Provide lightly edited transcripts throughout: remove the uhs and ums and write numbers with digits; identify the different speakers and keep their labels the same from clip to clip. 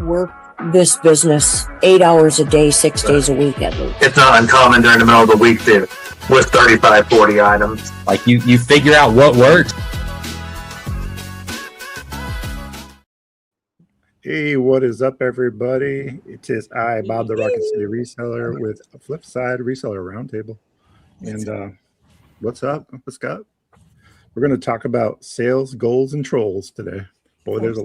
Speaker 1: work this business 8 hours a day, 6 days a week at least.
Speaker 2: It's not uncommon during the middle of the week to with 35, 40 items.
Speaker 3: Like you figure out what works.
Speaker 4: Hey, what is up, everybody? It is I, Bob, the Rocket City Reseller, with a FlipSide Reseller Roundtable. And what's up? What's up? We're going to talk about sales, goals, and trolls today. Boy, there's a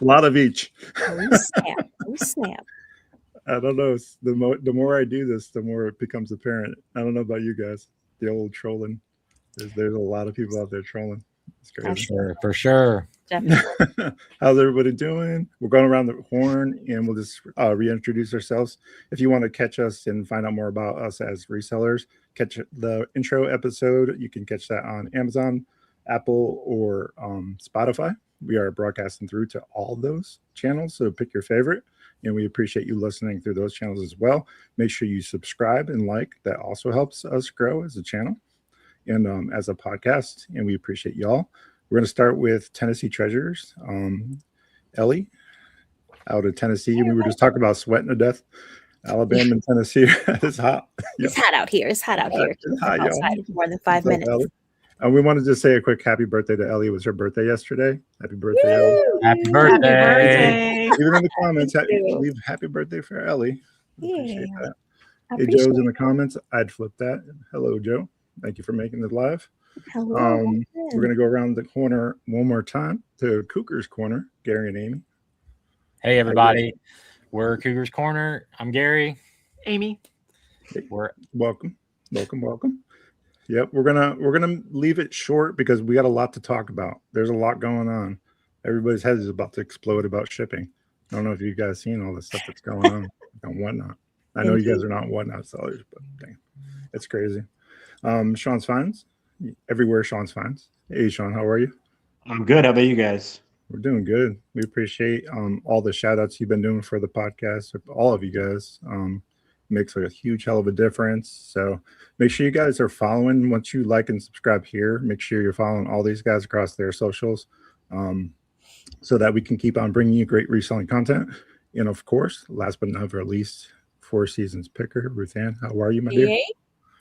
Speaker 4: lot of each.
Speaker 1: Oh, snap. Oh, snap.
Speaker 4: I don't know. The more I do this, the more it becomes apparent. I don't know about you guys. The old trolling. There's a lot of people out there trolling. It's crazy.
Speaker 3: For sure.
Speaker 1: Definitely.
Speaker 4: How's everybody doing? We're going around the horn and we'll just reintroduce ourselves. If you want to catch us and find out more about us as resellers, catch the intro episode. You can catch that on Amazon, Apple, or Spotify. We are broadcasting through to all those channels, so pick your favorite. And we appreciate you listening through those channels as well. Make sure you subscribe and like. That also helps us grow as a channel and as a podcast. And we appreciate y'all. We're going to start with Tennessee Treasures. Ellie, out of Tennessee. And we were just talking about sweating to death. Alabama and Tennessee. It's hot.
Speaker 5: It's hot out here. It's hot out here.
Speaker 4: It's hot,
Speaker 5: outside for more than 5 minutes.
Speaker 4: And we wanted to say a quick happy birthday to Ellie. It was her birthday yesterday. Happy birthday, Ellie.
Speaker 3: Happy birthday.
Speaker 4: Even in the comments, leave happy birthday for Ellie. Appreciate that. Hey, Joe's in the comments. I'd flip that. Hello, Joe. Thank you for making it live.
Speaker 5: Hello.
Speaker 4: We're going to go around the corner one more time to Cougars Corner, Gary and Amy.
Speaker 3: Hey, everybody. We're Cougars Corner. I'm Gary.
Speaker 6: Amy.
Speaker 4: We're welcome. Yep, we're gonna leave it short because we got a lot to talk about. There's a lot going on. Everybody's head is about to explode about shipping. I don't know if you guys seen all the stuff that's going on and whatnot. I know you guys are not whatnot sellers, but dang, it's crazy. Shawnsfinds, everywhere Shawnsfinds. Hey Sean, how are you?
Speaker 7: I'm good. How about you guys?
Speaker 4: We're doing good. We appreciate all the shout outs you've been doing for the podcast. All of you guys makes a huge hell of a difference. So make sure you guys are following. Once you like and subscribe here, make sure you're following all these guys across their socials so that we can keep on bringing you great reselling content. And of course, last but not least, Four Seasons Picker, Ruthanne. How are you, my dear?
Speaker 1: Hey,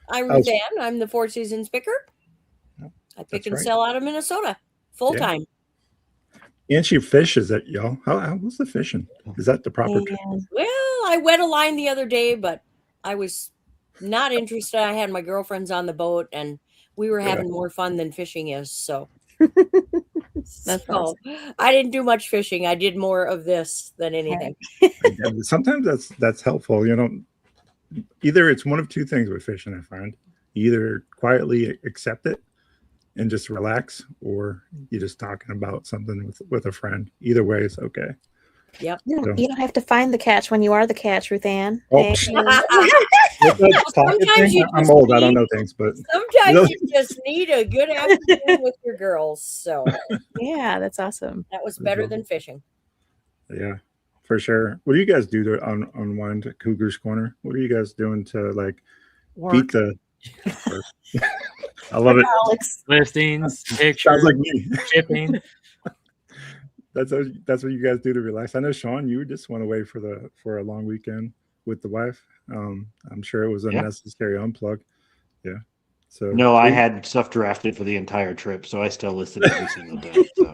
Speaker 1: I'm Ruthanne. I'm the Four Seasons Picker. I pick and sell out of Minnesota full time.
Speaker 4: And she fishes it, y'all. What's the fishing? Is that the proper term?
Speaker 1: Well, I wet a line the other day, but I was not interested. I had my girlfriends on the boat, and we were having more fun than fishing is. So, awesome. I didn't do much fishing. I did more of this than anything.
Speaker 4: Sometimes that's helpful. You know, either it's one of two things with fishing. I find either quietly accept it and just relax, or you're just talking about something with a friend. Either way, it's okay.
Speaker 1: Yep.
Speaker 5: You don't have to find the catch when you are the catch, Ruthanne.
Speaker 4: Oh. I'm old. I don't know things, but
Speaker 1: sometimes you just need a good afternoon with your girls. So
Speaker 5: yeah, that's awesome.
Speaker 1: That was better than fishing.
Speaker 4: Yeah, for sure. What do you guys do to unwind at Cougars Corner? What are you guys doing to like beat the? I love it.
Speaker 3: Listings, pictures,
Speaker 4: sounds like me.
Speaker 3: Shipping.
Speaker 4: That's what you guys do to relax. I know Sean, you just went away for a long weekend with the wife. I'm sure it was a necessary unplug. Yeah. So
Speaker 7: no, I had stuff drafted for the entire trip, so I still listed every single day. So.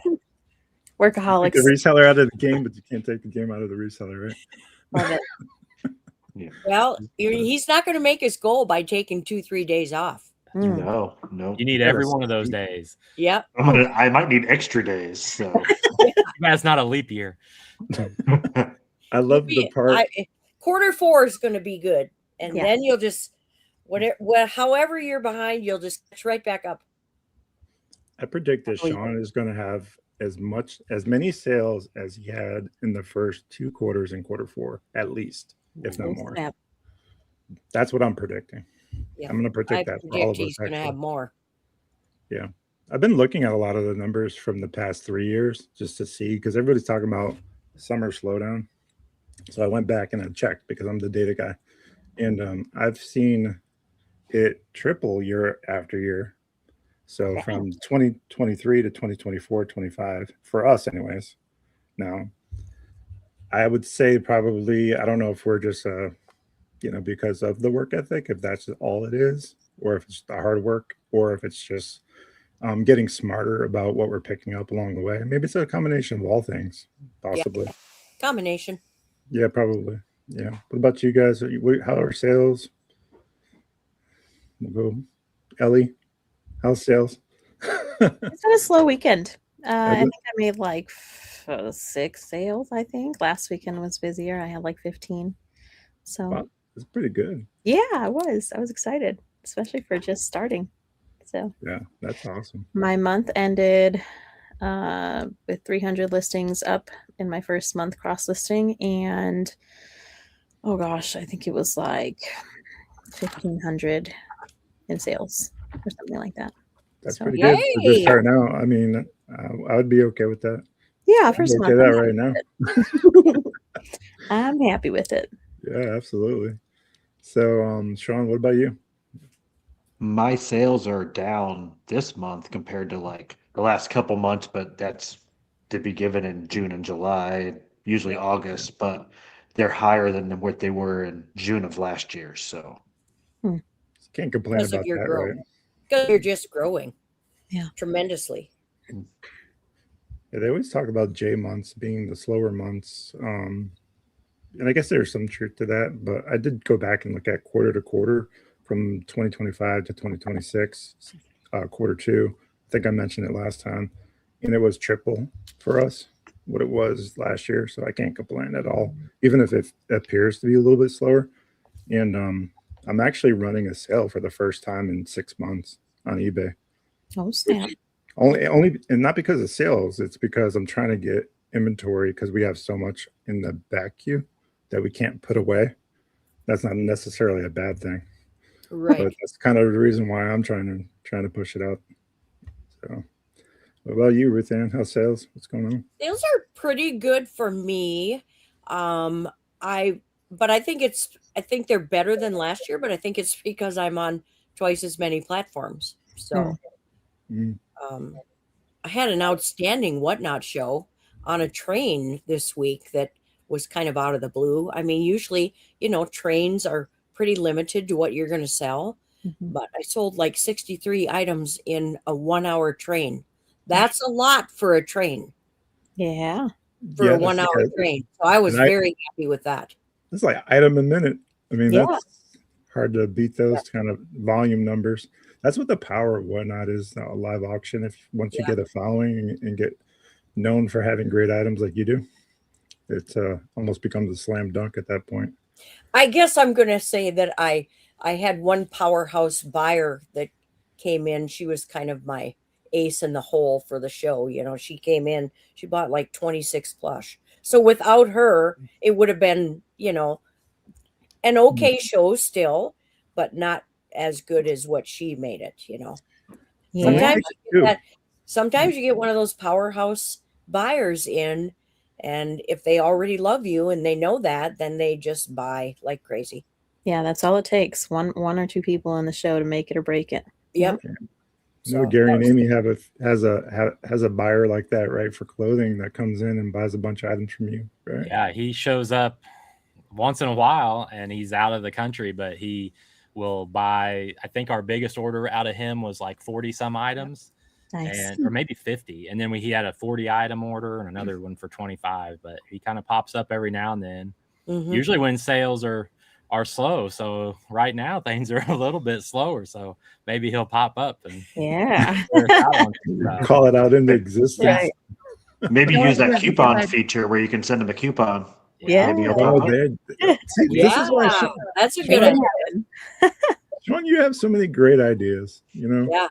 Speaker 5: Workaholics.
Speaker 4: Take the reseller out of the game, but you can't take the game out of the reseller, right?
Speaker 5: Love it.
Speaker 7: Yeah.
Speaker 1: Well, he's not going to make his goal by taking 2-3 days off.
Speaker 7: No.
Speaker 3: You need every one of those days.
Speaker 1: Yep.
Speaker 7: I might need extra days. So
Speaker 3: that's not a leap year.
Speaker 4: I love the part.
Speaker 1: Quarter 4 is going to be good, and then you'll just however you're behind, you'll just catch right back up.
Speaker 4: I predict that Sean is going to have as many sales as he had in the first 2 quarters in quarter 4, at least, if not more. That's what I'm predicting.
Speaker 1: Yeah.
Speaker 4: I'm going to predict that for all of us.
Speaker 1: He's going to have more.
Speaker 4: Yeah. I've been looking at a lot of the numbers from the past 3 years just to see, because everybody's talking about summer slowdown. So I went back and I checked because I'm the data guy. And I've seen it triple year after year. So from 2023 to 2024, 25, for us anyways. Now, I would say probably, I don't know if we're just, because of the work ethic, if that's all it is, or if it's the hard work, or if it's just getting smarter about what we're picking up along the way. Maybe it's a combination of all things, possibly.
Speaker 1: Combination.
Speaker 4: Yeah, probably. Yeah. What about you guys? How are sales? We'll go. Ellie, how's sales?
Speaker 5: It's been a slow weekend. I
Speaker 4: Has
Speaker 5: think
Speaker 4: it?
Speaker 5: I made like 6 sales, I think. Last weekend was busier. I had like 15. So
Speaker 4: Wow, it's pretty good.
Speaker 5: yeah, I was excited, especially for just starting. So
Speaker 4: Yeah, that's awesome.
Speaker 5: my month ended with 300 listings up in my first month cross listing, and oh gosh, I think it was like 1,500 in sales or something like that.
Speaker 4: That's
Speaker 5: So
Speaker 4: pretty good for just
Speaker 1: Yay!
Speaker 4: starting out. I mean, I would be okay with that.
Speaker 5: yeah,
Speaker 4: I'd
Speaker 5: first
Speaker 4: be
Speaker 5: month.
Speaker 4: okay
Speaker 5: I'm
Speaker 4: that
Speaker 5: happy
Speaker 4: right now.
Speaker 5: with it. I'm happy with it.
Speaker 4: Yeah, absolutely. So, Sean, what about you?
Speaker 7: My sales are down this month compared to like the last couple months, but that's to be given in June and July, usually August, but they're higher than what they were in June of last year. So
Speaker 4: Can't complain
Speaker 1: Because of
Speaker 4: about
Speaker 1: your
Speaker 4: that,
Speaker 1: growth.
Speaker 4: right?
Speaker 1: Because you're just growing.
Speaker 5: Yeah.
Speaker 1: Tremendously.
Speaker 4: Yeah, they always talk about J months being the slower months. And I guess there's some truth to that, but I did go back and look at quarter to quarter from 2025 to 2026, quarter two. I think I mentioned it last time, and it was triple for us what it was last year. So I can't complain at all, even if it appears to be a little bit slower. And I'm actually running a sale for the first time in 6 months on eBay.
Speaker 5: Oh snap!
Speaker 4: Only, and not because of sales. It's because I'm trying to get inventory because we have so much in the back queue that we can't put away. That's not necessarily a bad thing,
Speaker 1: Right.
Speaker 4: but that's kind of the reason why I'm trying to push it out. So, what about you, Ruthanne? How's sales? What's going on?
Speaker 1: Sales are pretty good for me. But I think they're better than last year, but I think it's because I'm on twice as many platforms. So
Speaker 4: Mm.
Speaker 1: I had an outstanding Whatnot show on a train this week that was kind of out of the blue. I mean, usually, trains are pretty limited to what you're going to sell, but I sold like 63 items in a 1 hour train. That's a lot for a train,
Speaker 5: Yeah.
Speaker 1: for a
Speaker 4: Yes,
Speaker 1: 1 hour
Speaker 4: yeah.
Speaker 1: train. So I was
Speaker 4: And
Speaker 1: very happy with that.
Speaker 4: it's like item a minute. I mean,
Speaker 5: Yeah.
Speaker 4: that's hard to beat those kind of volume numbers. That's what the power of Whatnot is, a live auction. If once you
Speaker 1: Yeah.
Speaker 4: get a following and get known for having great items like you do, it almost becomes a slam dunk at that point.
Speaker 1: I guess I'm going to say that I had one powerhouse buyer that came in. She was kind of my ace in the hole for the show. She came in, she bought like 26 plush. So without her, it would have been, an okay show still, but not as good as what she made it.
Speaker 5: Yeah.
Speaker 1: Sometimes you get one of those powerhouse buyers in, and if they already love you and they know that, then they just buy like crazy.
Speaker 5: Yeah, that's all it takes. One or two people in the show to make it or break it.
Speaker 1: Yep.
Speaker 4: No, Gary and Amy has a buyer like that, right, for clothing that comes in and buys a bunch of items from you, right?
Speaker 3: Yeah, he shows up once in a while and he's out of the country, but he will buy, I think our biggest order out of him was like 40 some items.
Speaker 5: Nice.
Speaker 3: Or maybe 50. And then he had a 40 item order and another one for 25, but he kind of pops up every now and then.
Speaker 1: Mhm.
Speaker 3: Usually when sales are slow. So right now things are a little bit slower. So maybe he'll pop up and
Speaker 5: Yeah.
Speaker 4: Call it out into existence.
Speaker 5: Right.
Speaker 7: maybe use that coupon feature where you can send them a coupon.
Speaker 5: Yeah.
Speaker 7: Maybe he'll
Speaker 4: Oh,
Speaker 7: pop up.
Speaker 4: see, this is why
Speaker 1: That's a good idea.
Speaker 4: Sean, you have so many great ideas,
Speaker 1: Yeah.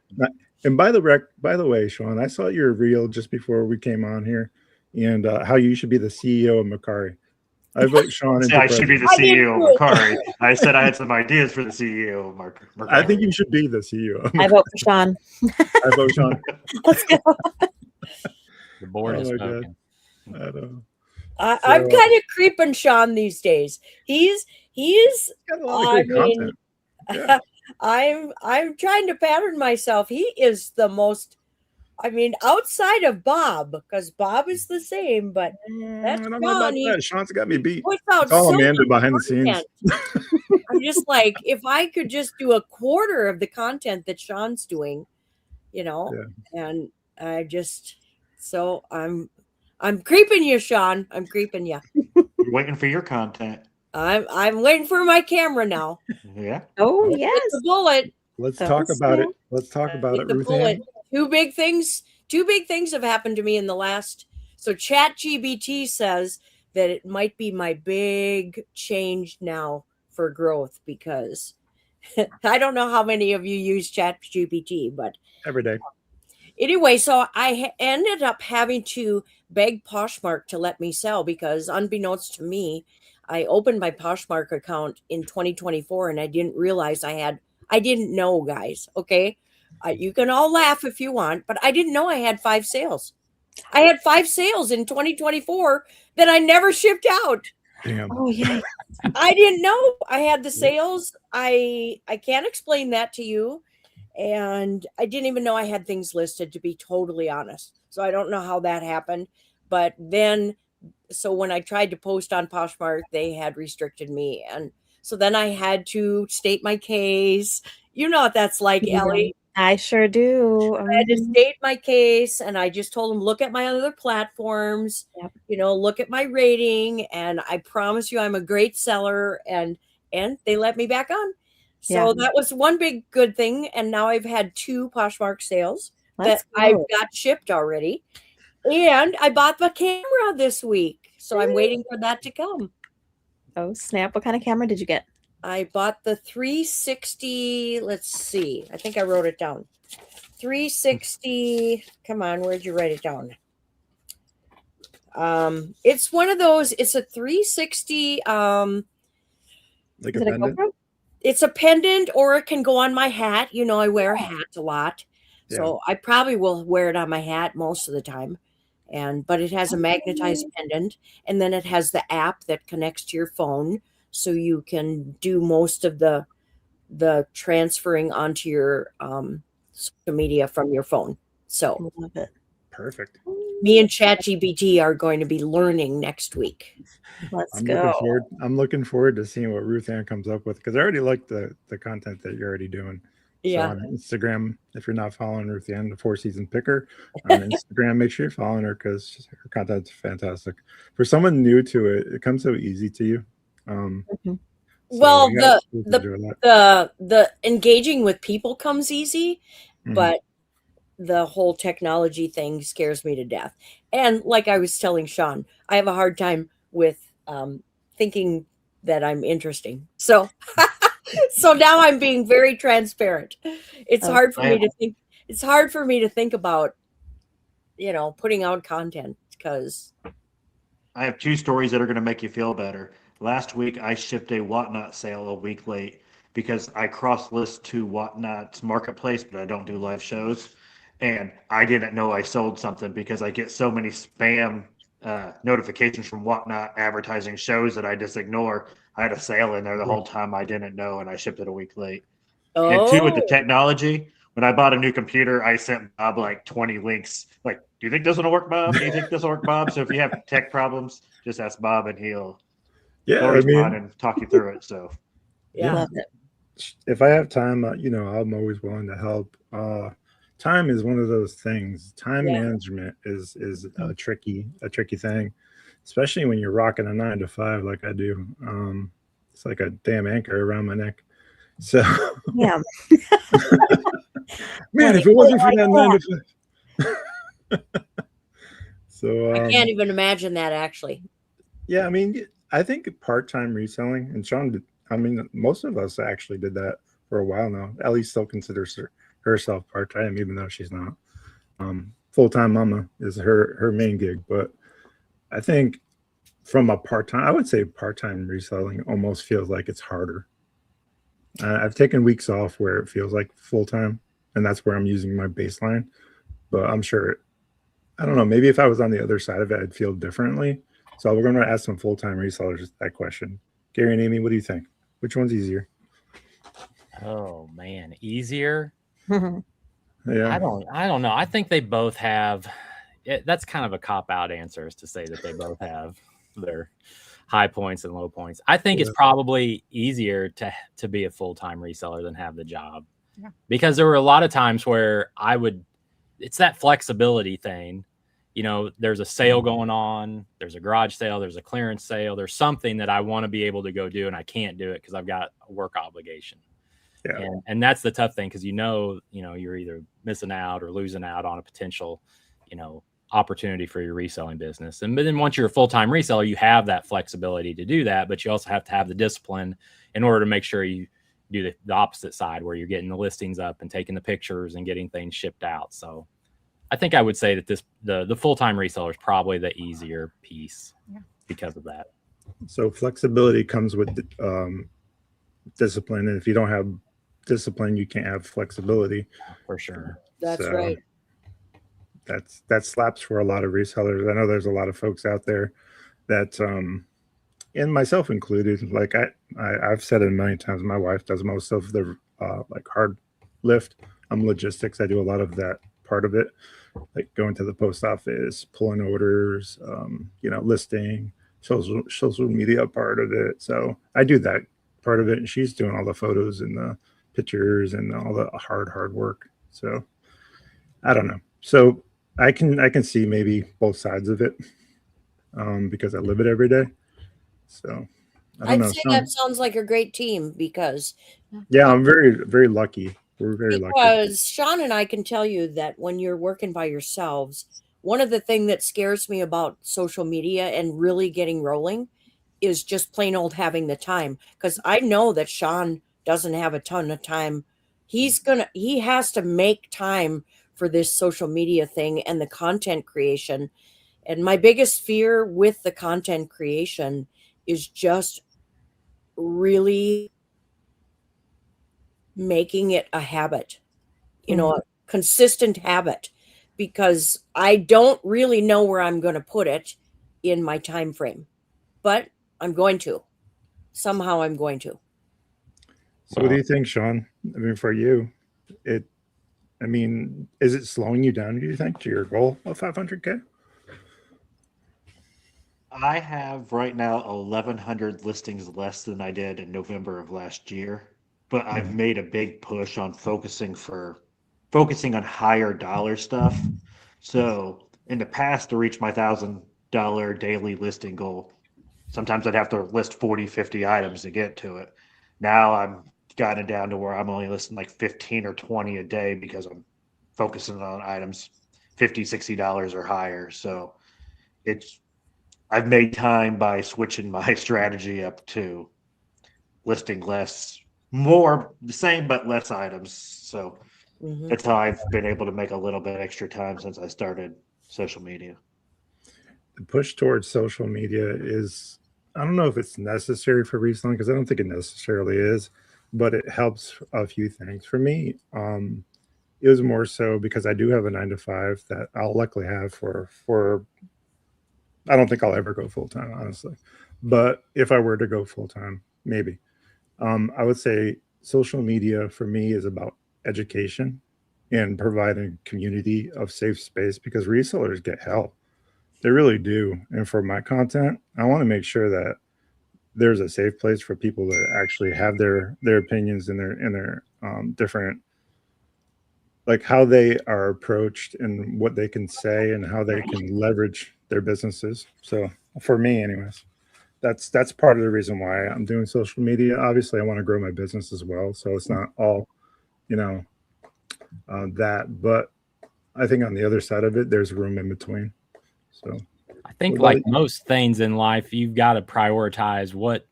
Speaker 4: And by the way, Sean, I saw your reel just before we came on here, and how you should be the CEO of Mercari. I vote Sean into
Speaker 7: I should be the
Speaker 1: I did
Speaker 7: CEO
Speaker 1: too.
Speaker 7: of Mercari. I said I had some ideas for the CEO of Mercari.
Speaker 4: I think you should be the CEO.
Speaker 5: I vote for Sean.
Speaker 4: I vote Sean.
Speaker 5: Let's go.
Speaker 3: the board is
Speaker 4: Oh my God.
Speaker 3: smoking.
Speaker 4: I know.
Speaker 1: I'm kind of creeping Sean these days. He's
Speaker 4: Got a lot of great content. Yeah.
Speaker 1: I'm trying to pattern myself. He is the most I mean, outside of Bob, because Bob is the same, but that's
Speaker 4: I don't know about
Speaker 1: Sean. He
Speaker 4: that. Sean's got me beat.
Speaker 1: puts out
Speaker 4: It's all
Speaker 1: so
Speaker 4: Amanda
Speaker 1: much
Speaker 4: behind the scenes.
Speaker 1: content. I'm just like, if I could just do a quarter of the content that Sean's doing, and I just, so I'm creeping you, Sean. I'm creeping you.
Speaker 7: You're waiting for your content.
Speaker 1: I'm waiting for my camera now.
Speaker 7: Yeah.
Speaker 5: Oh
Speaker 1: Get
Speaker 5: yes.
Speaker 1: the bullet.
Speaker 4: Let's
Speaker 5: That
Speaker 4: talk
Speaker 5: was
Speaker 4: about
Speaker 5: cool.
Speaker 4: it. Let's talk about
Speaker 1: Get
Speaker 4: it,
Speaker 1: the
Speaker 4: Ruth
Speaker 1: bullet.
Speaker 4: Ann.
Speaker 1: Two big things have happened to me in the last. So ChatGPT says that it might be my big change now for growth, because I don't know how many of you use ChatGPT, but
Speaker 4: Every day.
Speaker 1: anyway, so I ended up having to beg Poshmark to let me sell, because unbeknownst to me, I opened my Poshmark account in 2024 and I didn't realize I didn't know, guys. Okay. You can all laugh if you want, but I didn't know I had 5 sales. I had 5 sales in 2024 that I never shipped out.
Speaker 4: Damn.
Speaker 5: Oh yeah.
Speaker 1: I didn't know I had the sales. I can't explain that to you. And I didn't even know I had things listed, to be totally honest. So I don't know how that happened. But then, so when I tried to post on Poshmark, they had restricted me. And so then I had to state my case. You know what that's like, Ellie.
Speaker 5: I sure do.
Speaker 1: I had to state my case, and I just told them, look at my other platforms,
Speaker 5: Yep.
Speaker 1: look at my rating, and I promise you I'm a great seller. And they let me back on. So
Speaker 5: Yeah.
Speaker 1: that was one big good thing. And now I've had 2 Poshmark sales
Speaker 5: Let's
Speaker 1: that I've
Speaker 5: go.
Speaker 1: got shipped already. And I bought the camera this week. So I'm waiting for that to come.
Speaker 5: Oh snap! What kind of camera did you get?
Speaker 1: I bought the 360. Let's see. I think I wrote it down. 360. Come on, where'd you write it down? It's one of those. It's a 360.
Speaker 4: Like a
Speaker 5: Is it a
Speaker 4: pendant?
Speaker 5: GoPro?
Speaker 1: It's a pendant, or it can go on my hat. I wear hats a lot, so I probably will wear it on my hat most of the time. But it has a magnetized pendant, and then it has the app that connects to your phone, so you can do most of the transferring onto your social media from your phone. So
Speaker 5: Love it.
Speaker 4: Perfect.
Speaker 1: me and ChatGPT are going to be learning next week.
Speaker 5: Let's
Speaker 4: I'm
Speaker 5: go.
Speaker 4: looking forward to seeing what Ruth Ann comes up with, because I already like the content that you're already doing.
Speaker 1: Yeah.
Speaker 4: So on Instagram, if you're not following Ruth Ann, the 4-season picker on Instagram, make sure you're following her, because her content's fantastic. For someone new to it, it comes so easy to you.
Speaker 1: Well,
Speaker 4: you guys enjoy that.
Speaker 1: the engaging with people comes easy,
Speaker 4: Mhm.
Speaker 1: but the whole technology thing scares me to death. And like I was telling Sean, I have a hard time with thinking that I'm interesting. So so now I'm being very transparent. It's hard for me to think. It's hard for me to think about, putting out content, because
Speaker 7: I have 2 stories that are going to make you feel better. Last week, I shipped a Whatnot sale a week late because I cross-list to Whatnot's marketplace, but I don't do live shows. And I didn't know I sold something because I get so many spam notifications from Whatnot advertising shows that I just ignore. I had a sale in there the whole time I didn't know, and I shipped it a week late. And 2, with the technology, when I bought a new computer, I sent Bob like 20 links. Like, do you think this will work, Bob? Do you think this will work, Bob? So if you have tech problems, just ask Bob, and he'll respond and talk you through it. So
Speaker 5: Love it.
Speaker 4: If I have time, I'm always willing to help. Time is one of those things. Time management is a tricky thing, especially when you're rocking a 9 to 5 like I do. It's like a damn anchor around my neck. So
Speaker 5: Yeah.
Speaker 4: man, if it wasn't for that 9 to 5. So
Speaker 1: I can't even imagine that, actually.
Speaker 4: Yeah, I mean, I think part-time reselling, and Sean did, most of us actually did that for a while now. Ellie still considers herself part-time, even though she's not. Full-time mama is her main gig, but I think from a part-time, I would say part-time reselling almost feels like it's harder. I've taken weeks off where it feels like full-time, and that's where I'm using my baseline. But I'm sure, I don't know, maybe if I was on the other side of it, I'd feel differently. So we're going to ask some full-time resellers that question. Gary and Amy, what do you think? Which one's easier?
Speaker 3: Oh man, easier.
Speaker 4: Yeah.
Speaker 3: I don't know. I think they both have. That's kind of a cop out answer, is to say that they both have their high points and low points. I think it's probably easier to be a full-time reseller than have the job.
Speaker 6: Yeah.
Speaker 3: Because there were a lot of times where it's that flexibility thing. You know, there's a sale going on, there's a garage sale, there's a clearance sale, there's something that I want to be able to go do and I can't do it because I've got a work obligation.
Speaker 4: Yeah.
Speaker 3: And that's the tough thing, because you're either missing out or losing out on a potential, opportunity for your reselling business. But then once you're a full-time reseller, you have that flexibility to do that, but you also have to have the discipline in order to make sure you do the opposite side, where you're getting the listings up and taking the pictures and getting things shipped out. So I think I would say that the full-time reseller is probably the easier piece because of that.
Speaker 4: So flexibility comes with discipline, and if you don't have discipline, you can't have flexibility.
Speaker 3: For sure.
Speaker 1: That's right.
Speaker 4: That slaps for a lot of resellers. I know there's a lot of folks out there that, and myself included, like I've said it a million times, my wife does most of the like hard lift. I'm logistics. I do a lot of that part of it, like going to the post office, pulling orders, listing, social media part of it. So I do that part of it, and she's doing all the photos and the pictures and all the hard work. So I don't know. So I can see maybe both sides of it, because I live it every day. So
Speaker 1: I'd say that sounds like a great team, because
Speaker 4: I'm very, very lucky. We're very lucky.
Speaker 1: Because Sean and I can tell you that when you're working by yourselves, one of the things that scares me about social media and really getting rolling is just plain old having the time. Because I know that Sean doesn't have a ton of time. He has to make time for this social media thing and the content creation. And my biggest fear with the content creation is just really making it a habit, a consistent habit, because I don't really know where I'm going to put it in my time frame, but I'm going to. Somehow I'm going to.
Speaker 4: So what do you think, Sean? I mean, for you, is it slowing you down, do you think, to your goal of 500K?
Speaker 7: I have right now 1,100 listings less than I did in November of last year, but I've made a big push on focusing on higher dollar stuff. So in the past, to reach my $1,000 daily listing goal, sometimes I'd have to list 40, 50 items to get to it. Now I'm gotten it down to where I'm only listing like 15 or 20 a day, because I'm focusing on items $50, $60 or higher. So I've made time by switching my strategy up to listing more the same, but less items. So that's how I've been able to make a little bit extra time since I started social media.
Speaker 4: The push towards social media is, I don't know if it's necessary for reselling, because I don't think it necessarily is, but it helps a few things. For me, it was more so because I do have a 9-to-5 that I'll likely have for I don't think I'll ever go full-time, honestly. But if I were to go full-time, maybe. I would say social media for me is about education and providing community of safe space, because resellers get hell. They really do. And for my content, I want to make sure that there's a safe place for people that actually have their opinions and their different, like how they are approached and what they can say and how they can leverage their businesses. So for me, anyways, that's part of the reason why I'm doing social media. Obviously, I want to grow my business as well, so it's not all, that. But I think on the other side of it, there's room in between. So
Speaker 3: I think, like most things in life, you've got to prioritize what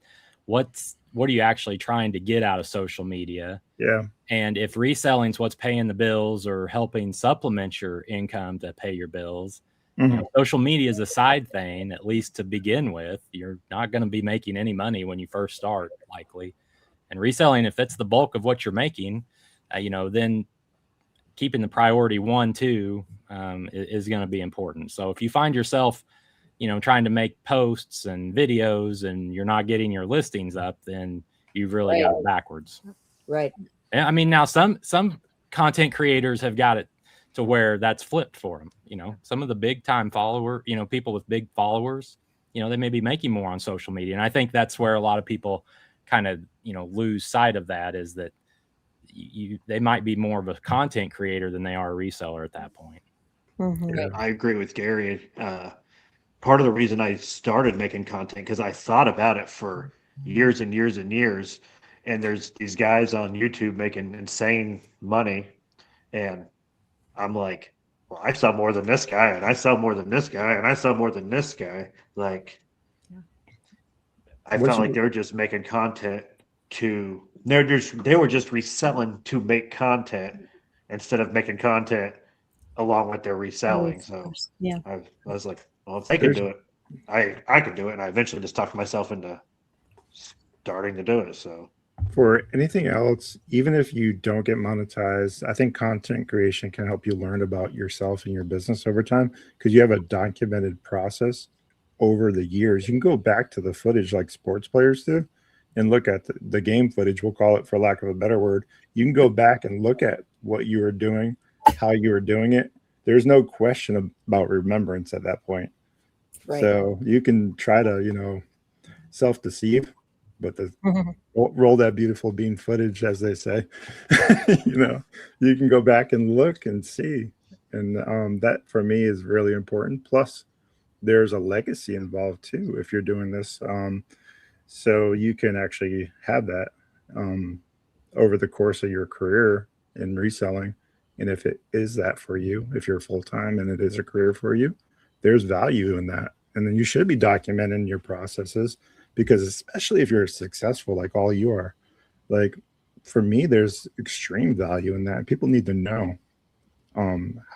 Speaker 3: are you actually trying to get out of social media.
Speaker 4: Yeah.
Speaker 3: And if reselling's what's paying the bills or helping supplement your income to pay your bills, social media is a side thing, at least to begin with. You're not going to be making any money when you first start, likely. And reselling, if that's the bulk of what you're making, then keeping the priority 1, 2 is going to be important. So if you find yourself, trying to make posts and videos and you're not getting your listings up, then you've really got it backwards.
Speaker 1: Right.
Speaker 3: I mean, now some content creators have got it to where that's flipped for them. You know, some of the big time follower, you know, people with big followers, you know, they may be making more on social media. And I think that's where a lot of people kind of, you know, lose sight of that, is that they might be more of a content creator than they are a reseller at that point.
Speaker 5: Mhm.
Speaker 7: I agree with Gary. Part of the reason I started making content, because I thought about it for years and years and years. And there's these guys on YouTube making insane money. And I'm like, well, I sell more than this guy, and I sell more than this guy, and I sell more than this guy. Like, I felt like they were just making content they were just reselling to make content instead of making content along with their reselling. So
Speaker 5: yeah,
Speaker 7: I was like, well, if they can do it, I can do it. And I eventually just talked myself into starting to do it. So
Speaker 4: for anything else, even if you don't get monetized, I think content creation can help you learn about yourself and your business over time, because you have a documented process over the years. You can go back to the footage like sports players do and look at the game footage, we'll call it for lack of a better word. You can go back and look at what you were doing, how you were doing it. There's no question about remembrance at that point.
Speaker 1: Right.
Speaker 4: So you can try to, you know, self-deceive, but
Speaker 5: Mhm.
Speaker 4: roll that beautiful bean footage, as they say. You know, you can go back and look and see. And that for me is really important. Plus, there's a legacy involved too if you're doing this. So you can actually have that over the course of your career in reselling. And if it is that for you, if you're full-time and it is a career for you, there's value in that. And then you should be documenting your processes, because especially if you're successful like all you are, like for me, there's extreme value in that. People need to know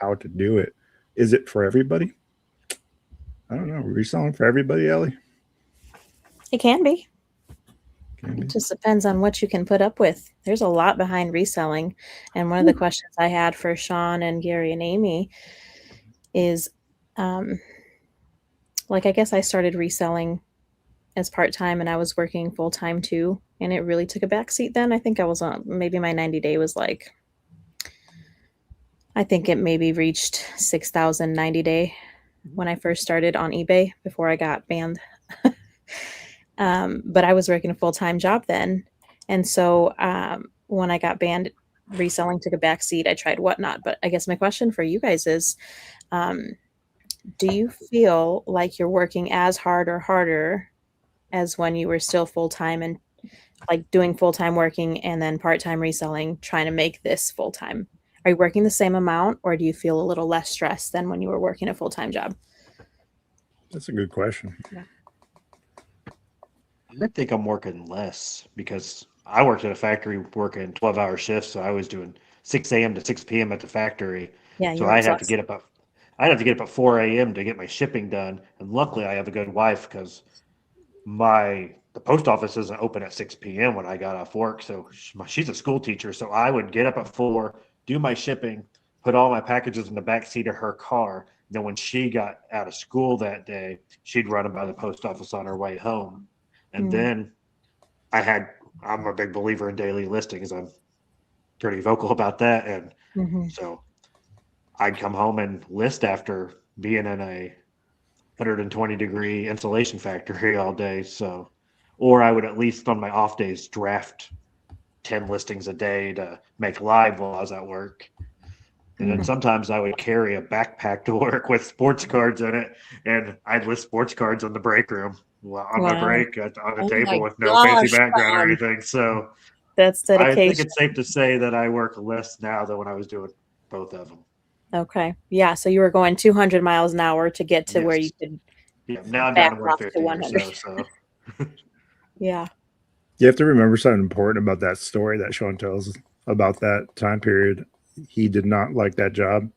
Speaker 4: how to do it. Is it for everybody? I don't know. Reselling for everybody, Ellie?
Speaker 5: It can be.
Speaker 4: Can be.
Speaker 5: It just depends on what you can put up with. There's a lot behind reselling. And one of the questions I had for Sean and Gary and Amy is, like, I guess I started reselling as part-time and I was working full-time too. And it really took a backseat then. I think I was on, maybe my 90-day was like, I think it maybe reached 6,000 90-day when I first started on eBay before I got banned. But I was working a full-time job then. And so when I got banned, reselling took a backseat. I tried Whatnot. But I guess my question for you guys is, do you feel like you're working as hard or harder as when you were still full-time and like doing full-time working and then part-time reselling, trying to make this full-time? Are you working the same amount, or do you feel a little less stressed than when you were working a full-time job?
Speaker 4: That's a good question.
Speaker 7: I think I'm working less because I worked at a factory working 12-hour shifts. So I was doing 6 a.m. to 6 p.m. at the factory.
Speaker 5: Yeah,
Speaker 7: So
Speaker 5: you're
Speaker 7: I'd have to
Speaker 5: exhausted.
Speaker 7: get up at 4 a.m. to get my shipping done. And luckily I have a good wife, because the post office isn't open at 6 p.m. when I got off work. So she's a school teacher. So I would get up at 4, do my shipping, put all my packages in the back seat of her car. Then when she got out of school that day, she'd run them by the post office on her way home. And then I'm a big believer in daily listings. I'm pretty vocal about that. And so I'd come home and list after being in a 120-degree insulation factory all day. So, or I would at least on my off days draft 10 listings a day to make live while I was at work. And then sometimes I would carry a backpack to work with sports cards in it, and I'd list sports cards in the break room on my break on the
Speaker 1: Oh
Speaker 7: table
Speaker 1: my
Speaker 7: with no fancy
Speaker 1: gosh,
Speaker 7: background or
Speaker 1: Tom.
Speaker 7: anything. So
Speaker 5: That's
Speaker 7: I think
Speaker 5: dedication.
Speaker 7: it's safe to say that I work less now than when I was doing both of them.
Speaker 5: Okay. Yeah. So you were going 200 miles an hour to get to where you
Speaker 7: Yes.
Speaker 5: could
Speaker 7: Yeah. Now I'm down
Speaker 5: back
Speaker 7: to
Speaker 5: off to
Speaker 7: 150 or
Speaker 5: 100.
Speaker 7: so.
Speaker 5: Yeah.
Speaker 4: You have to remember something important about that story that Sean tells about that time period. He did not like that job.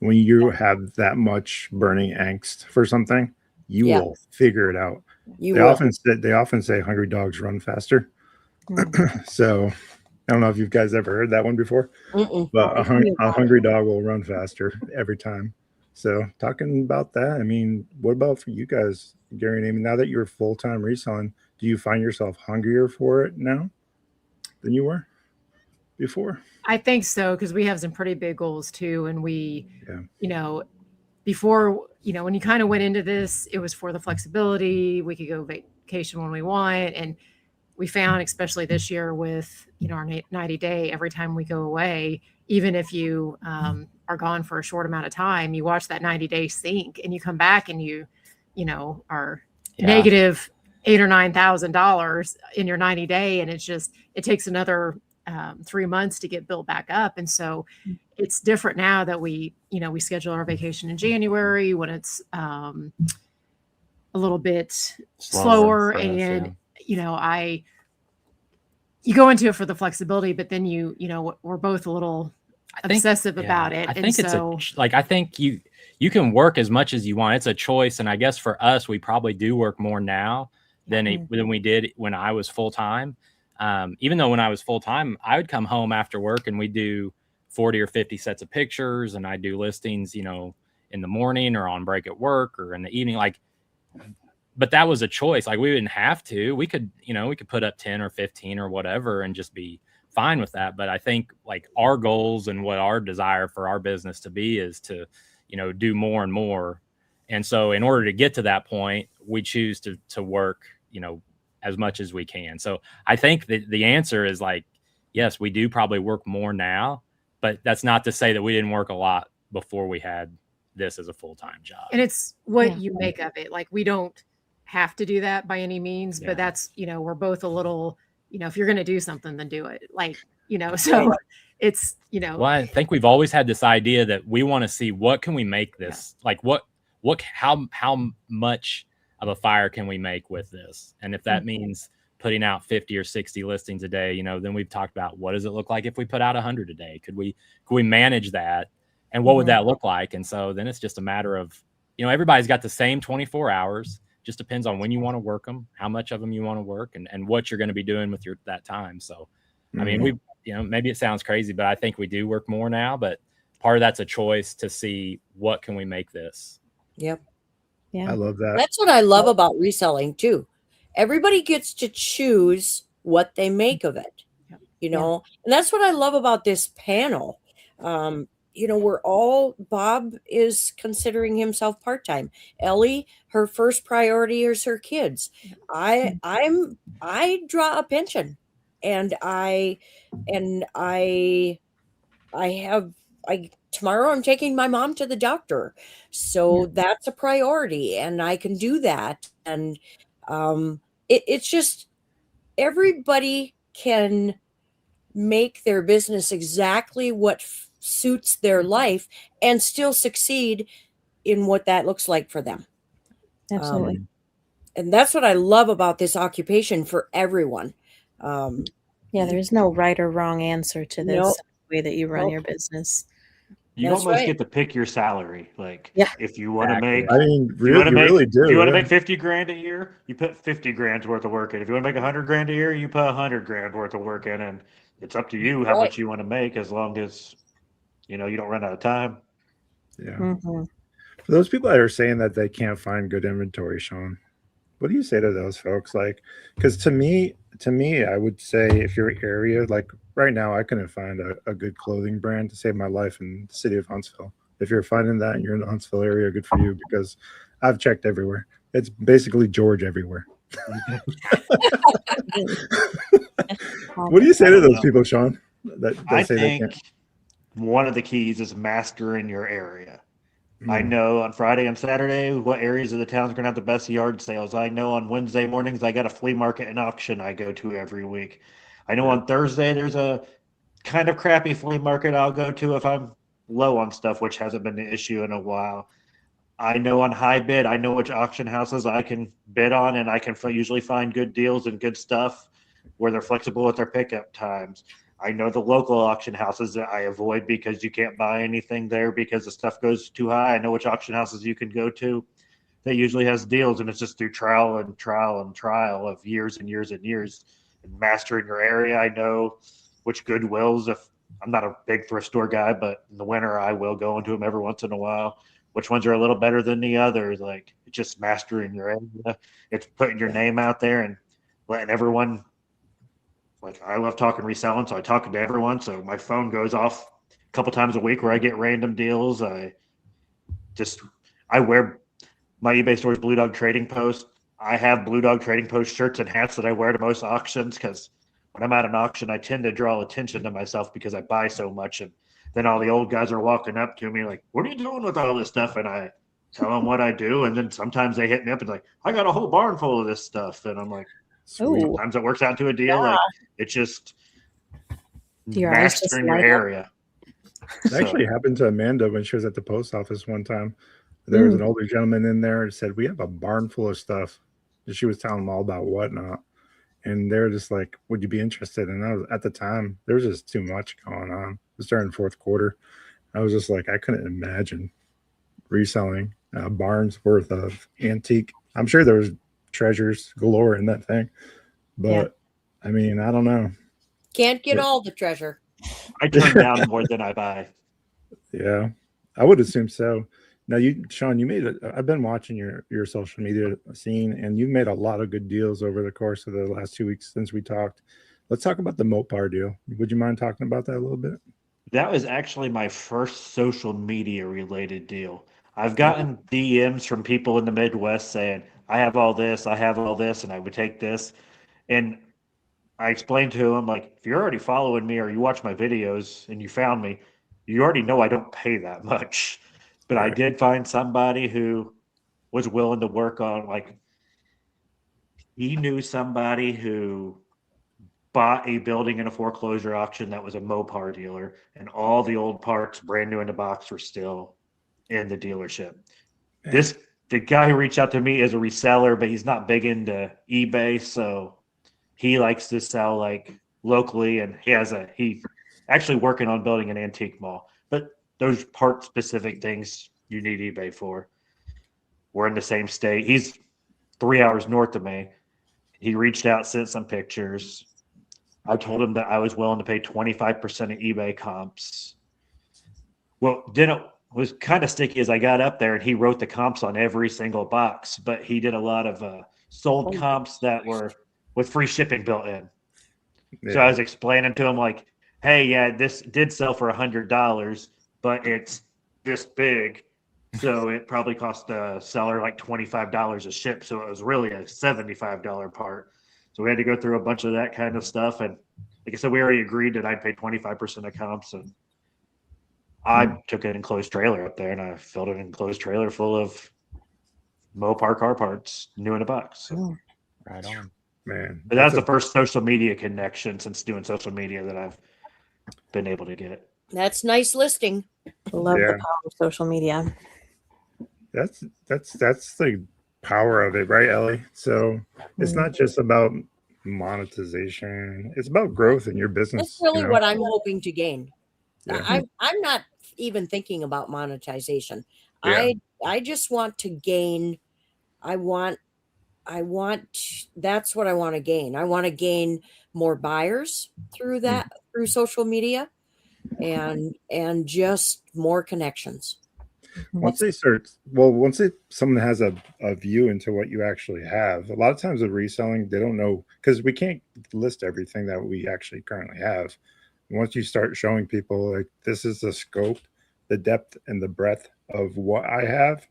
Speaker 4: When you have that much burning angst for something, you
Speaker 1: Yeah.
Speaker 4: will figure it out.
Speaker 1: You
Speaker 4: They
Speaker 1: will.
Speaker 4: often say hungry dogs run faster.
Speaker 5: Mm.
Speaker 4: So I don't know if you guys ever heard that one before,
Speaker 1: Mm-mm.
Speaker 4: but
Speaker 5: Tell me
Speaker 4: a
Speaker 5: about it.
Speaker 4: hungry dog will run faster every time. So talking about that, I mean, what about for you guys, Gary and Amy? Now that you're full-time reselling, do you find yourself hungrier for it now than you were? before?
Speaker 6: I think so, because we have some pretty big goals too. And we,
Speaker 4: Yeah.
Speaker 6: you know, before, you know, when you kind of went into this, it was for the flexibility. We could go vacation when we want. And we found, especially this year with, you know, our 90-day, every time we go away, even if you are gone for a short amount of time, you watch that 90-day sink and you come back and you know, are negative $8,000 or $9,000 in your 90-day. And it takes another 3 months to get built back up. And so it's different now that we schedule our vacation in January when it's a little bit slower
Speaker 3: for us,
Speaker 6: and, you know, you go into it for the flexibility, but then you know, we're both a little obsessive about it.
Speaker 3: I think I think you can work as much as you want. It's a choice. And I guess for us, we probably do work more now than we did when I was full time. Even though when I was full time, I would come home after work and we do 40 or 50 sets of pictures, and I do listings, you know, in the morning or on break at work or in the evening. But that was a choice. Like, we didn't have to. We could put up 10 or 15 or whatever and just be fine with that. But I think, like, our goals and what our desire for our business to be is to, you know, do more and more. And so in order to get to that point, we choose to work, you know, as much as we can. So I think that the answer is, like, yes, we do probably work more now, but that's not to say that we didn't work a lot before we had this as a full-time job.
Speaker 6: And it's what you make of it. Like, we don't have to do that by any means, but that's, you know, we're both a little, you know, if you're going to do something, then do it. Like, you know, so it's, you know.
Speaker 3: Well, I think we've always had this idea that we want to see, what can we make this, like, how much of a fire can we make with this? And if that means putting out 50 or 60 listings a day, you know, then we've talked about, what does it look like if we put out 100 a day? Could we manage that? And what would that look like? And so then it's just a matter of, you know, everybody's got the same 24 hours. Just depends on when you want to work them, how much of them you want to work, and what you're going to be doing with that time. So, I mean, you know, maybe it sounds crazy, but I think we do work more now, but part of that's a choice to see, what can we make this?
Speaker 1: Yep.
Speaker 5: Yeah.
Speaker 4: I love that.
Speaker 1: That's what I love about reselling too. Everybody gets to choose what they make of it, you know, and that's what I love about this panel. You know, Bob is considering himself part-time. Ellie, her first priority is her kids. I draw a pension, and tomorrow I'm taking my mom to the doctor. So that's a priority, and I can do that. And it's just, everybody can make their business exactly what suits their life and still succeed in what that looks like for them.
Speaker 5: Absolutely.
Speaker 1: And that's what I love about this occupation for everyone.
Speaker 5: There's no right or wrong answer to this way that you run your business.
Speaker 7: You
Speaker 1: That's
Speaker 7: almost
Speaker 1: right.
Speaker 7: get to pick your salary. Like, if you want to make,
Speaker 4: I mean,
Speaker 7: if you want to make,
Speaker 4: really do.
Speaker 7: if you want to make 50 grand a year, you put 50 grand's worth of work in. If you want to make 100 grand a year, you put 100 grand worth of work in, and it's up to you how much you want to make, as long as, you know, you don't run out of time.
Speaker 4: Yeah. For those people that are saying that they can't find good inventory, Sean, what do you say to those folks? Like, because to me, I would say, if your area, like right now, I couldn't find a good clothing brand to save my life in the city of Huntsville. If you're finding that and you're in the Huntsville area, good for you, because I've checked everywhere. It's basically George everywhere. What do you say to those people, Sean?
Speaker 7: I think one of the keys is mastering your area. I know on Friday and Saturday what areas of the town is going to have the best yard sales. I know on Wednesday mornings I got a flea market and auction I go to every week. I know on Thursday there's a kind of crappy flea market I'll go to if I'm low on stuff, which hasn't been an issue in a while. I know on high bid, I know which auction houses I can bid on, and I can usually find good deals and good stuff where they're flexible with their pickup times. I know the local auction houses that I avoid because you can't buy anything there because the stuff goes too high. I know which auction houses you can go to that usually has deals, and it's just through trial and trial and trial of years and years and years and mastering your area. I know which Goodwills, if I'm not a big thrift store guy, but in the winter I will go into them every once in a while. Which ones are a little better than the others? Like, it's just mastering your area. It's putting your name out there and letting everyone like I love talking reselling, so I talk to everyone. So my phone goes off a couple times a week where I get random deals. I wear my eBay store's Blue Dog Trading Post. I have Blue Dog Trading Post shirts and hats that I wear to most auctions because when I'm at an auction, I tend to draw attention to myself because I buy so much. And then all the old guys are walking up to me like, what are you doing with all this stuff? And I tell them what I do. And then sometimes they hit me up and like, I got a whole barn full of this stuff. And I'm like,
Speaker 5: Ooh.
Speaker 7: sometimes it works out to a deal. Like it's just
Speaker 5: Your eyes just
Speaker 7: mastering your
Speaker 5: light up.
Speaker 7: area.
Speaker 4: It actually happened to Amanda when she was at the post office one time. There was an older gentleman in there and said, we have a barn full of stuff. And she was telling them all about whatnot. And they're just like, would you be interested? And I was, at the time, there was just too much going on. It was during fourth quarter. I was just like, I couldn't imagine reselling a barn's worth of antique. I'm sure there was treasures galore in that thing. But I mean, I don't know.
Speaker 1: Can't get all the treasure.
Speaker 7: I turn down more than I buy.
Speaker 4: Yeah, I would assume so. Now, Sean, you I've been watching your social media scene, and you made a lot of good deals over the course of the last 2 weeks since we talked. Let's talk about the Mopar deal. Would you mind talking about that a little bit?
Speaker 7: That was actually my first social media related deal. I've gotten DMs from people in the Midwest saying, I have all this, and I would take this. And I explained to them, like, if you're already following me or you watch my videos and you found me, you already know I don't pay that much. But I did find somebody who was willing to work on, like, he knew somebody who bought a building in a foreclosure auction that was a Mopar dealer, and all the old parts, brand new in the box, were still in the dealership. The guy who reached out to me is a reseller, but he's not big into eBay, so he likes to sell like locally, and he actually working on building an antique mall. But those part specific things you need eBay for. We're in the same state. He's 3 hours north of me. He reached out, sent some pictures. I told him that I was willing to pay 25% of eBay comps. Well, was kind of sticky as I got up there, and he wrote the comps on every single box, but he did a lot of sold comps that were with free shipping built in. Yeah. So I was explaining to him like, hey, yeah, this did sell for $100, but it's this big. So it probably cost the seller like $25 a ship. So it was really a $75 part. So we had to go through a bunch of that kind of stuff. And like I said, we already agreed that I'd pay 25% of comps. And I took an enclosed trailer up there, and I filled an enclosed trailer full of Mopar car parts, new in a box. So.
Speaker 3: Right on.
Speaker 4: Man.
Speaker 7: But that's the first social media connection since doing social media that I've been able to get.
Speaker 1: That's nice listing.
Speaker 5: Love the power of social media.
Speaker 4: That's the power of it, right, Ellie? So it's not just about monetization. It's about growth in your business.
Speaker 1: That's really what I'm hoping to gain. Yeah. I'm not even thinking about monetization. Yeah. I just want to gain. I want that's what I want to gain. I want to gain more buyers through that, through social media, and just more connections.
Speaker 4: Once someone has a view into what you actually have, a lot of times with reselling, they don't know, because we can't list everything that we actually currently have. Once you start showing people like this is the scope, the depth and the breadth of what I have,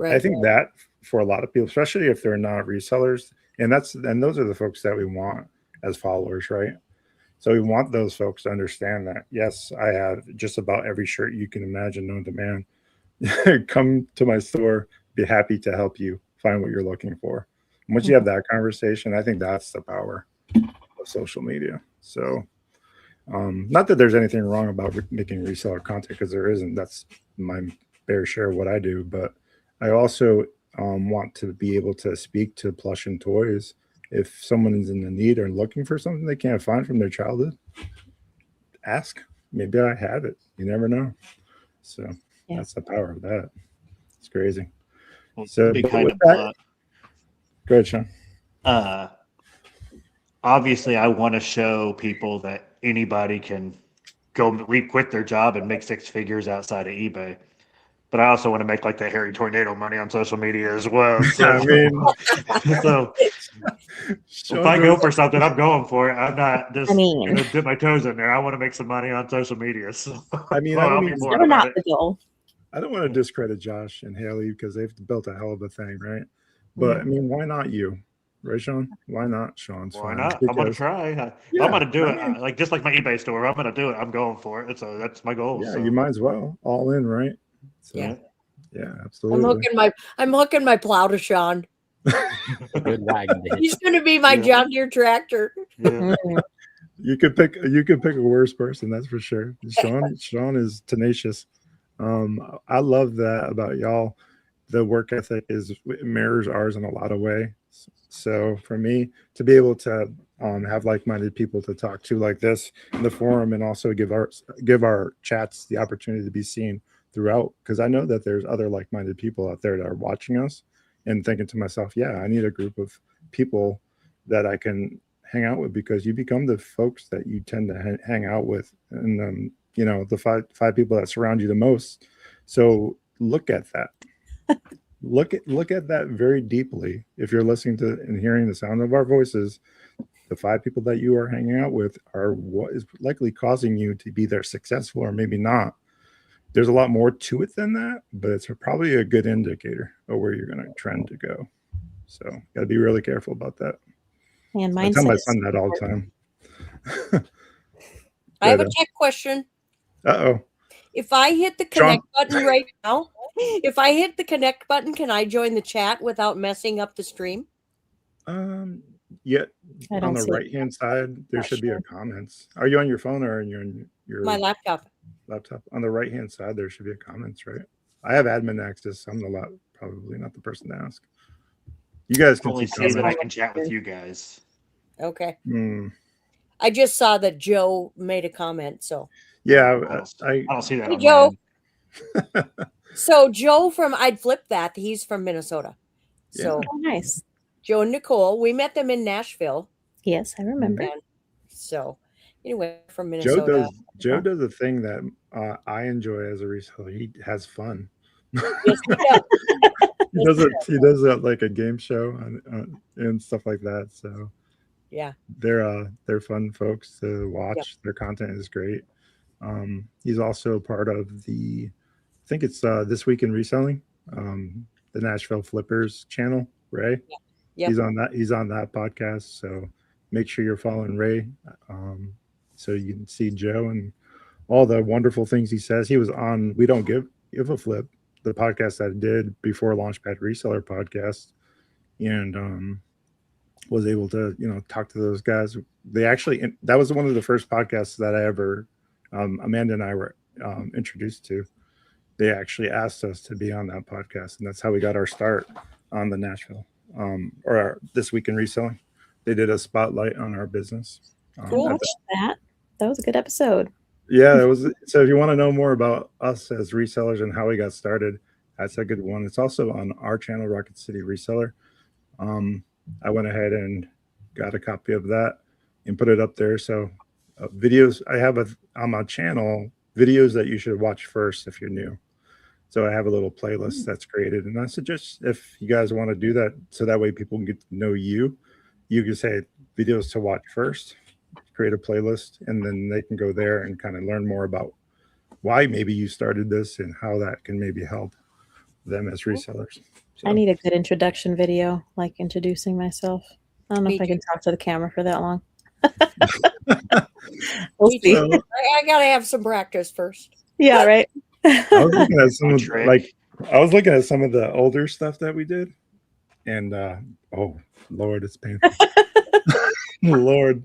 Speaker 4: I think that for a lot of people, especially if they're not resellers, and those are the folks that we want as followers, right? So we want those folks to understand that, yes, I have just about every shirt you can imagine known to man. Come to my store, be happy to help you find what you're looking for. And once you have that conversation, I think that's the power of social media. So not that there's anything wrong about making reseller content, because there isn't. That's my fair share of what I do. But I also want to be able to speak to Plush and Toys. If someone is in the need or looking for something they can't find from their childhood, ask. Maybe I have it. You never know. So that's the power of that. It's crazy.
Speaker 7: Well,
Speaker 4: so
Speaker 7: go
Speaker 4: ahead, Sean.
Speaker 7: Obviously, I want to show people that anybody can quit their job and make six figures outside of eBay. but I also want to make like the hairy tornado money on social media as well. So,
Speaker 4: I mean,
Speaker 7: so if I go for something, I'm going for it. I'm not just gonna dip my toes in there. I want to make some money on social media. So
Speaker 4: I mean,
Speaker 7: I'll be
Speaker 5: It's
Speaker 7: more
Speaker 5: never
Speaker 7: about
Speaker 5: not
Speaker 7: it.
Speaker 5: the goal.
Speaker 4: I don't want to discredit Josh and Haley because they've built a hell of a thing, right? But I mean, why not you? Right, Sean? Why not Sean's
Speaker 7: Why
Speaker 4: Finds?
Speaker 7: not? I'm gonna try.
Speaker 4: Yeah,
Speaker 7: I'm gonna do
Speaker 4: I
Speaker 7: it.
Speaker 4: mean-
Speaker 7: Like just like my eBay store. I'm gonna do it. I'm going for it. So that's my goal.
Speaker 4: Yeah,
Speaker 7: so.
Speaker 4: you might as well. All in, right? So,
Speaker 1: Yeah.
Speaker 4: yeah,
Speaker 1: I'm
Speaker 4: absolutely.
Speaker 1: hooking my plow to Sean.
Speaker 3: A good wagon to hitch.
Speaker 1: He's going to be my John Deere tractor.
Speaker 7: Yeah.
Speaker 4: You could pick a worse person, that's for sure. Sean is tenacious. I love that about y'all. The work ethic mirrors ours in a lot of ways. So for me to be able to have like-minded people to talk to like this in the forum, and also give our chats the opportunity to be seen throughout, because I know that there's other like-minded people out there that are watching us and thinking to myself, yeah, I need a group of people that I can hang out with, because you become the folks that you tend to hang out with, and the five people that surround you the most. So look at that. Look at that very deeply. If you're listening to and hearing the sound of our voices, the 5 people that you are hanging out with are what is likely causing you to be there successful, or maybe not. There's a lot more to it than that, but it's probably a good indicator of where you're going to trend to go. So got to be really careful about that.
Speaker 5: And
Speaker 4: I tell
Speaker 5: mindset
Speaker 4: my
Speaker 5: is
Speaker 4: son that all the time.
Speaker 1: I have a tech question.
Speaker 4: Uh-oh.
Speaker 1: If I hit the connect button right now, if I hit the connect button, can I join the chat without messing up the stream?
Speaker 4: Yeah,
Speaker 5: I
Speaker 4: on
Speaker 5: don't
Speaker 4: the
Speaker 5: see it.
Speaker 4: right-hand side, there
Speaker 5: Not
Speaker 4: should be
Speaker 5: sure.
Speaker 4: a comments. Are you on your phone or on your
Speaker 1: My laptop.
Speaker 4: laptop? On the right-hand side, there should be a comments, right? I have admin access. I'm probably not the person to ask. You guys
Speaker 7: I
Speaker 4: can
Speaker 7: only
Speaker 4: see
Speaker 7: see that I
Speaker 4: comments.
Speaker 7: can chat with you guys.
Speaker 1: Okay.
Speaker 4: Hmm.
Speaker 1: I just saw that Joe made a comment. So
Speaker 4: Yeah,
Speaker 7: I don't see that
Speaker 1: Hey,
Speaker 7: on
Speaker 1: Joe.
Speaker 7: mine.
Speaker 1: So Joe from I'd Flip That. He's from Minnesota. So
Speaker 5: Oh, nice.
Speaker 1: Joe and Nicole, we met them in Nashville.
Speaker 5: Yes, I remember.
Speaker 1: And so anyway, from
Speaker 4: Joe
Speaker 1: Minnesota.
Speaker 4: does a thing that I enjoy as a reseller. He has fun.
Speaker 1: Yes, he does.
Speaker 4: He does it like a game show and stuff like that. So
Speaker 1: Yeah.
Speaker 4: they're fun folks to watch.
Speaker 1: Yep.
Speaker 4: Their content is great. He's also part of I think it's This Week in Reselling, the Nashville Flippers channel. Ray,
Speaker 1: Yep.
Speaker 4: He's on that podcast. So make sure you're following Ray, so you can see Joe and all the wonderful things he says. He was on We Don't Give a Flip, the podcast that I did before Launchpad Reseller podcast, and was able to talk to those guys. That was one of the first podcasts that I ever Amanda and I were introduced to. They actually asked us to be on that podcast, and that's how we got our start on the Nashville or our This Week in Reselling. They did a spotlight on our business.
Speaker 1: Cool.
Speaker 5: Watch that. That was a good episode.
Speaker 4: Yeah, it was. So if you want to know more about us as resellers and how we got started, that's a good one. It's also on our channel, Rocket City Reseller. I went ahead and got a copy of that and put it up there. So videos, I have on my channel, videos that you should watch first if you're new. So I have a little playlist that's created, and I suggest if you guys want to do that, so that way people can get to know you, you can say videos to watch first, create a playlist, and then they can go there and kind of learn more about why maybe you started this and how that can maybe help them as resellers. So,
Speaker 5: I need a good introduction video, like introducing myself. I don't know
Speaker 1: Me
Speaker 5: if I can
Speaker 1: too.
Speaker 5: talk to the camera for that long. We'll
Speaker 1: Me
Speaker 5: see.
Speaker 1: too. I gotta have some practice first.
Speaker 5: Yeah, right.
Speaker 4: I was looking at some of
Speaker 7: Trick.
Speaker 4: like I was looking at some of the older stuff that we did, and oh Lord, it's painful. Lord,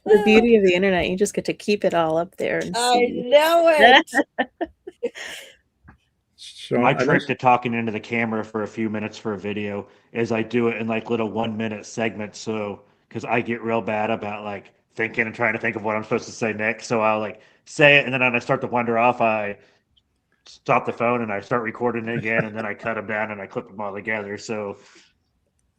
Speaker 5: The beauty of the internet, you just get to keep it all up there and
Speaker 1: I
Speaker 5: see.
Speaker 1: know it.
Speaker 4: Sean,
Speaker 7: My
Speaker 4: I know-
Speaker 7: trick to talking into the camera for a few minutes for a video is I do it in like little 1 minute segments. So, because I get real bad about like thinking and trying to think of what I'm supposed to say next. So I'll like say it, and then when I start to wander off, I stop the phone and I start recording it again, and then I cut them down and I clip them all together. So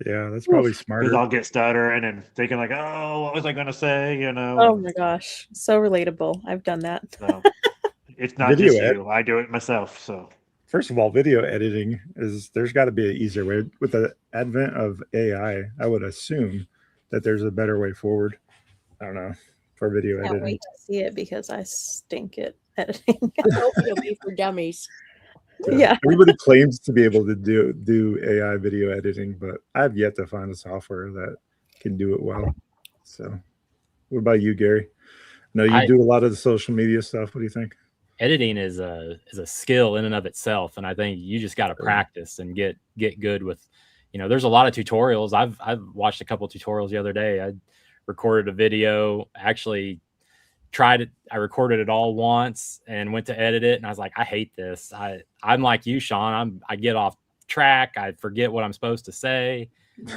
Speaker 4: yeah, that's probably
Speaker 7: because
Speaker 4: smarter.
Speaker 7: I'll get stuttering and thinking like, oh, what was I going to say?
Speaker 5: Oh my gosh, so relatable. I've done that.
Speaker 7: So it's not
Speaker 4: Video
Speaker 7: just
Speaker 4: ed-
Speaker 7: you. I do it myself. So
Speaker 4: first of all, video editing there's got to be an easier way. With the advent of AI, I would assume that there's a better way forward. I don't know, for video
Speaker 5: Can't
Speaker 4: editing.
Speaker 5: wait to see it because I stink at editing.
Speaker 1: I hope it'll be for dummies.
Speaker 5: Yeah.
Speaker 4: Everybody claims to be able to do AI video editing, but I've yet to find a software that can do it well. So, what about you, Gary? No, you do a lot of the social media stuff. What do you think?
Speaker 3: Editing is a skill in and of itself, and I think you just got to practice and get good with. There's a lot of tutorials. I've watched a couple tutorials the other day. I recorded a video. Actually, tried it. I recorded it all once and went to edit it, and I was like, I hate this. I'm like you, Sean. I get off track. I forget what I'm supposed to say.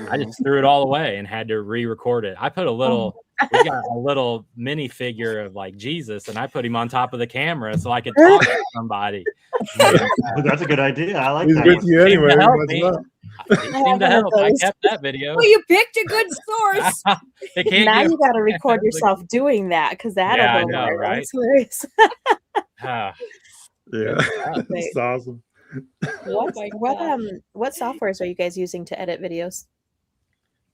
Speaker 3: I just threw it all away and had to re-record it. I put we got a little mini figure of like Jesus, and I put him on top of the camera so I could talk to somebody.
Speaker 7: That's a good idea. I like
Speaker 4: He's
Speaker 7: that.
Speaker 4: with you anyway.
Speaker 3: It seemed to help. I kept that video.
Speaker 1: Well, you picked a good source.
Speaker 5: Now you got to record yourself doing that because that'll
Speaker 3: Yeah, I
Speaker 5: go
Speaker 3: know,
Speaker 5: viral.
Speaker 3: right?
Speaker 5: It's hilarious.
Speaker 3: Ah,
Speaker 4: Yeah, it's awesome.
Speaker 1: Oh my gosh.
Speaker 5: What softwares are you guys using to edit videos?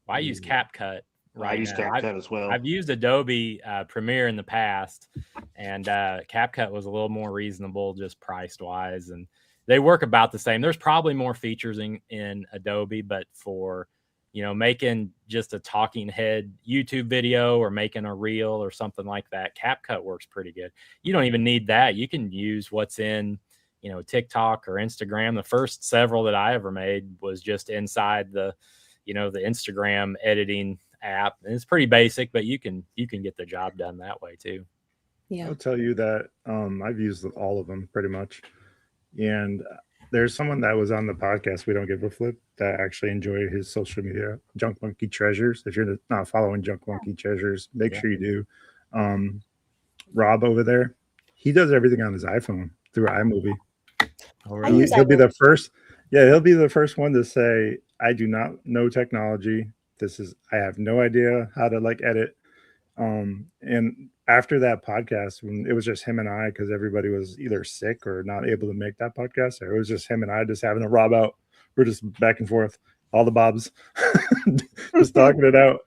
Speaker 3: I use CapCut
Speaker 7: I
Speaker 3: right
Speaker 7: use
Speaker 3: now.
Speaker 7: CapCut as well.
Speaker 3: I've used Adobe Premiere in the past, and CapCut was a little more reasonable, just priced wise, and they work about the same. There's probably more features in Adobe, but for making just a talking head YouTube video or making a reel or something like that, CapCut works pretty good. You don't even need that. You can use what's in TikTok or Instagram. The first several that I ever made was just inside the Instagram editing app, and it's pretty basic, but you can get the job done that way too.
Speaker 5: Yeah.
Speaker 4: I'll tell you that I've used all of them pretty much, and there's someone that was on the podcast, We Don't Give a Flip, that actually enjoyed his social media, Junk Monkey Treasures. If you're not following Junk Monkey Treasures, make sure you do. Rob over there, he does everything on his iPhone through iMovie. He'll be the first. Yeah, he'll be the first one to say, I do not know technology. I have no idea how to edit. And after that podcast, when it was just him and I, because everybody was either sick or not able to make that podcast, or it was just him and I just having a Rob out. We're just back and forth, all the Bobs, just talking it out.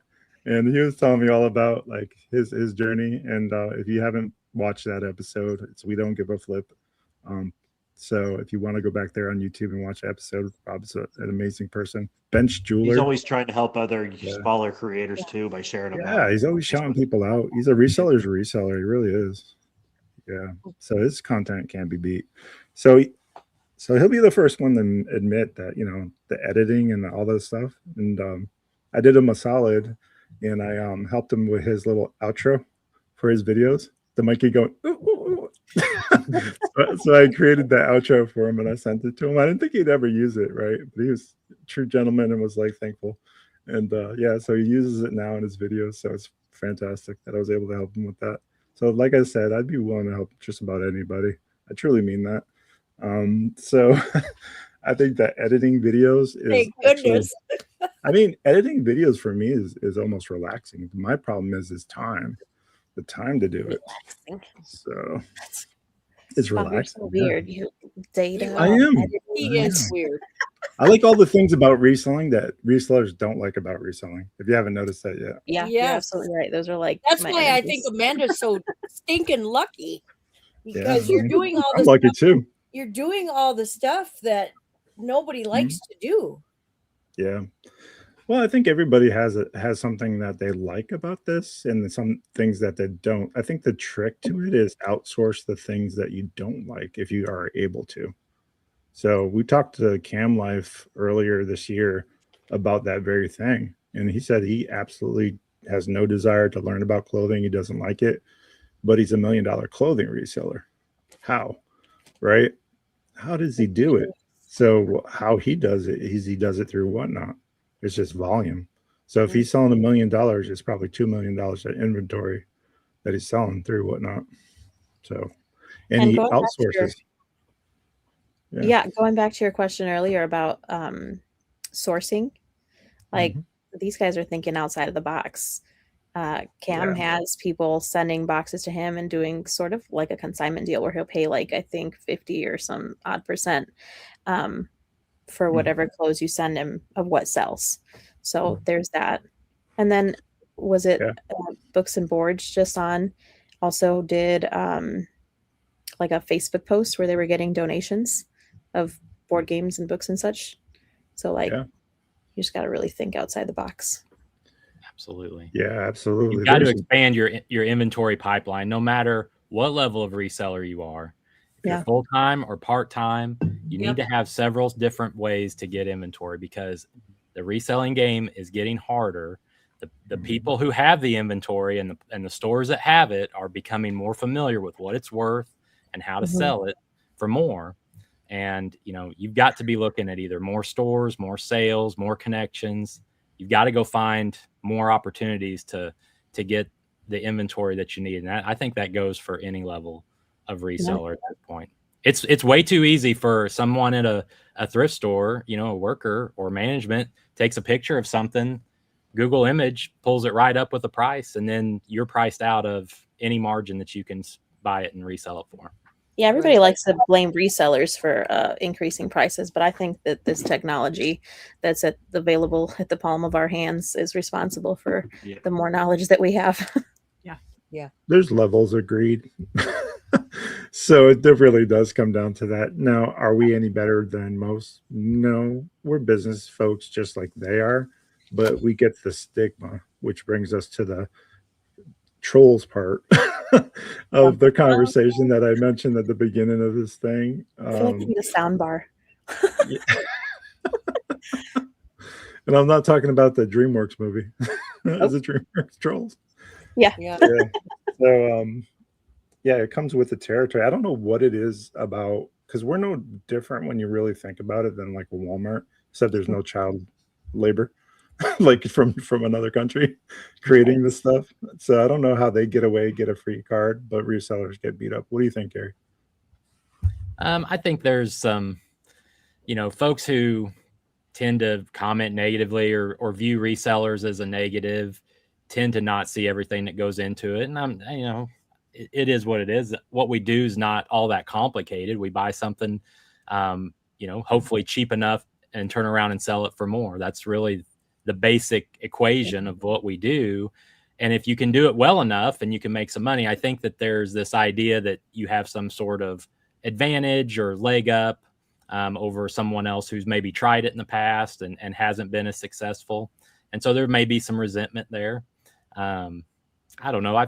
Speaker 4: And he was telling me all about his journey. And if you haven't watched that episode, it's We Don't Give a Flip. So if you want to go back there on YouTube and watch the episode, Rob's an amazing person. Bench jeweler.
Speaker 7: He's always trying to help other smaller creators too by sharing them out.
Speaker 4: Yeah, he's always shouting people out. He's a reseller's reseller. He really is. Yeah. So his content can't be beat. So he'll be the first one to admit that, the editing and all that stuff. And I did him a solid, and I helped him with his little outro for his videos. The monkey going, ooh, ooh, ooh. So I created that outro for him and I sent it to him. I didn't think he'd ever use it, right? But he was a true gentleman and was thankful. And so he uses it now in his videos. So it's fantastic that I was able to help him with that. So like I said, I'd be willing to help just about anybody. I truly mean that. So I think that editing videos is
Speaker 1: Thank goodness.
Speaker 4: Editing videos for me is almost relaxing. My problem is time. The time to do it. So it's relaxing.
Speaker 5: So weird. You data.
Speaker 4: I am.
Speaker 1: He is weird.
Speaker 4: I like all the things about reselling that resellers don't like about reselling. If you haven't noticed that yet.
Speaker 5: Yeah,
Speaker 1: Yes.
Speaker 5: you're absolutely right. Those are
Speaker 1: That's
Speaker 5: my
Speaker 1: why I
Speaker 5: enemies.
Speaker 1: think Amanda's so stinking lucky, because you're doing all
Speaker 4: I'm
Speaker 1: the
Speaker 4: lucky
Speaker 1: stuff.
Speaker 4: too.
Speaker 1: You're doing all the stuff that nobody likes to do.
Speaker 4: Yeah. Well, I think everybody has something that they like about this and some things that they don't. I think the trick to it is outsource the things that you don't like if you are able to. So we talked to Cam Life earlier this year about that very thing. And he said he absolutely has no desire to learn about clothing. He doesn't like it, but he's $1 million clothing reseller. How? Right? How does he do it? So how he does it is he does it through Whatnot. It's just volume. So if he's selling $1 million, it's probably $2 million of inventory that he's selling through Whatnot. So, and he outsources.
Speaker 5: Going back to your question earlier about sourcing, these guys are thinking outside of the box. Cam has people sending boxes to him and doing sort of like a consignment deal where he'll pay like I think 50 or some odd percent for whatever clothes you send him of what sells. So there's that. And then was it Books and Boards just on also did like a Facebook post where they were getting donations of board games and books and such. So like you just got to really think outside the box.
Speaker 3: Absolutely.
Speaker 4: Yeah, absolutely.
Speaker 3: You've got to expand your inventory pipeline, no matter what level of reseller you are. If you're full-time or part-time, you need to have several different ways to get inventory because the reselling game is getting harder. The people who have the inventory and the stores that have it are becoming more familiar with what it's worth and how to sell it for more. And, you know, you've got to be looking at either more stores, more sales, more connections. You've got to go find more opportunities to get the inventory that you need. And I think that goes for any level of reseller at that point. It's way too easy for someone at a thrift store, you know, a worker or management takes a picture of something, Google image, pulls it right up with a price, and then you're priced out of any margin that you can buy it and resell it for.
Speaker 5: Yeah, everybody likes to blame resellers for increasing prices, but I think that this technology that's available at the palm of our hands is responsible for the more knowledge that we have.
Speaker 1: Yeah.
Speaker 4: There's levels, agreed. So it really does come down to that. Now, are we any better than most? No, we're business folks just like they are, but we get the stigma, which brings us to the trolls part of the conversation that I mentioned at the beginning of this thing.
Speaker 5: I feel like I need a sound bar.
Speaker 4: And I'm not talking about the DreamWorks movie. Is it DreamWorks Trolls?
Speaker 5: Yeah.
Speaker 4: So it comes with the territory. I don't know what it is about, because we're no different when you really think about it than like a Walmart, except there's no child labor like from another country creating this stuff. So I don't know how they get away, get a free card, but resellers get beat up. What do you think, Gary?
Speaker 3: I think there's some, you know, folks who tend to comment negatively or view resellers as a negative, tend to not see everything that goes into it. And you know, it is what it is. What we do is not all that complicated. We buy something, you know, hopefully cheap enough and turn around and sell it for more. That's really the basic equation of what we do. And if you can do it well enough and you can make some money, I think that there's this idea that you have some sort of advantage or leg up over someone else who's maybe tried it in the past and hasn't been as successful. And so there may be some resentment there. I don't know.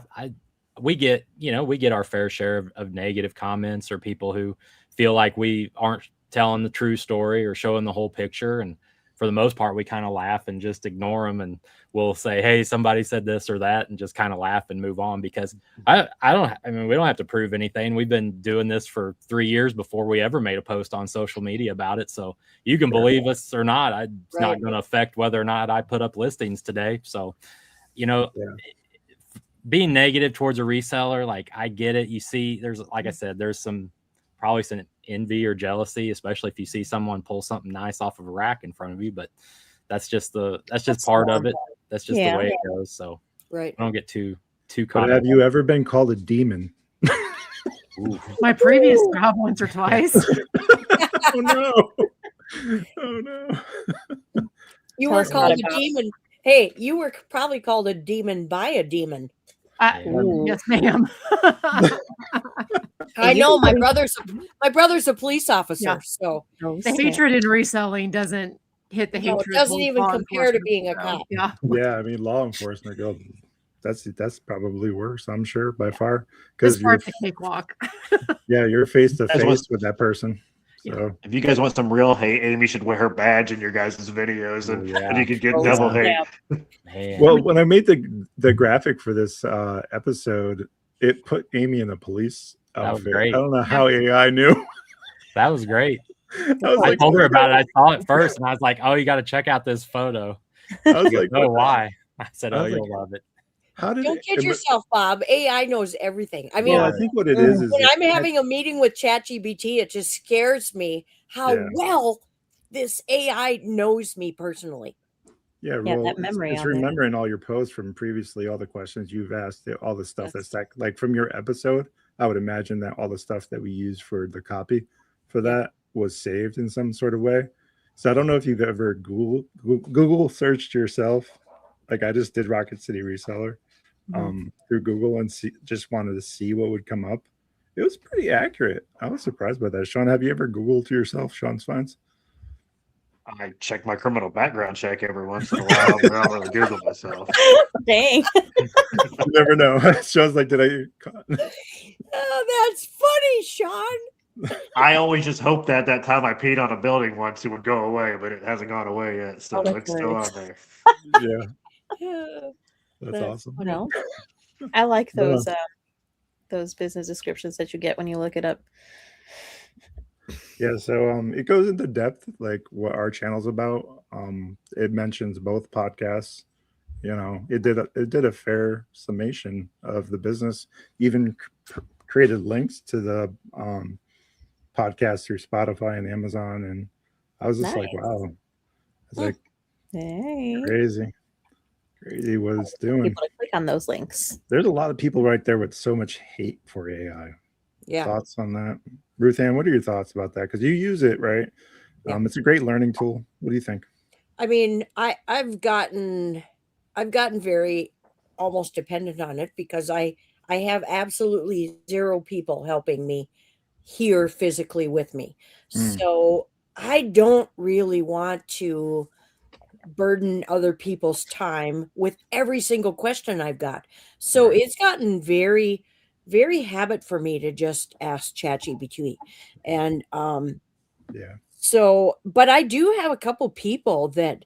Speaker 3: We get our fair share of negative comments or people who feel like we aren't telling the true story or showing the whole picture. And for the most part, we kind of laugh and just ignore them. And we'll say, hey, somebody said this or that, and just kind of laugh and move on, because we don't have to prove anything. We've been doing this for 3 years before we ever made a post on social media about it. So you can believe us or not. It's not going to affect whether or not I put up listings today. So, you know, being negative towards a reseller, like, I get it. You see, like I said, there's probably some envy or jealousy, especially if you see someone pull something nice off of a rack in front of you. But that's just part of it. That's just the way it goes. So I don't get too caught up.
Speaker 4: Have you ever been called a demon?
Speaker 6: My previous job once or twice.
Speaker 4: Oh no! Oh no!
Speaker 1: You were called a demon. Hey, you were probably called a demon by a demon.
Speaker 6: Yes, ma'am.
Speaker 1: I know my brother's a police officer, so
Speaker 6: the hatred in reselling doesn't hit the hatred.
Speaker 1: It doesn't even compare to being a cop.
Speaker 6: Yeah,
Speaker 4: I mean, law enforcement go. That's probably worse, I'm sure, by far,
Speaker 6: because you're the cakewalk.
Speaker 4: You're face to face with that person. So
Speaker 7: if you guys want some real hate, Amy should wear her badge in your guys' videos, and you could get double hate.
Speaker 4: Well, when I made the graphic for this episode, it put Amy in a police outfit.
Speaker 3: That was great.
Speaker 4: I don't know how AI knew.
Speaker 3: That was great. I told her about it. I saw it first, and I was like, "Oh, you got to check out this photo."
Speaker 4: I was like,
Speaker 3: "Oh, why?" I said, "Oh, you'll love it."
Speaker 1: Don't kid yourself, Bob. AI knows everything. I mean,
Speaker 4: I think what it is
Speaker 1: when I'm having a meeting with ChatGPT, it just scares me how well this AI knows me personally.
Speaker 4: Yeah,
Speaker 5: Yeah,
Speaker 4: well,
Speaker 5: that memory
Speaker 4: it's
Speaker 5: on there.
Speaker 4: remembering all your posts from previously, all the questions you've asked, all the stuff that's like from your episode. I would imagine that all the stuff that we use for the copy for that was saved in some sort of way. So I don't know if you've ever Google searched yourself. Like I just did Rocket City Reseller through Google and just wanted to see what would come up. It was pretty accurate. I was surprised by that. Sean, have you ever Googled to yourself, Shawns Finds?
Speaker 7: I check my criminal background check every once in a while, but I don't really Google myself.
Speaker 5: Dang.
Speaker 4: You never know. Sean's like, did I?
Speaker 1: Oh, that's funny, Sean.
Speaker 7: I always just hope that time I peed on a building once, it would go away, but it hasn't gone away yet. So it's still on there.
Speaker 4: Yeah, that's awesome.
Speaker 5: No, I like those business descriptions that you get when you look it up.
Speaker 4: Yeah, so it goes into depth, like what our channel's about. It mentions both podcasts. You know, it did a fair summation of the business. Even created links to the podcast through Spotify and Amazon, and I was just like, wow, it's like crazy what it's doing.
Speaker 5: People to click on those links.
Speaker 4: There's a lot of people right there with so much hate for AI.
Speaker 1: Yeah.
Speaker 4: Thoughts on that? Ruthanne, what are your thoughts about that? Because you use it, right? It's a great learning tool. What do you think?
Speaker 1: I mean, I've gotten very almost dependent on it because I have absolutely zero people helping me here physically with me. So I don't really want to burden other people's time with every single question I've got. So it's gotten very, very habit for me to just ask ChatGPT. And so, but I do have a couple people that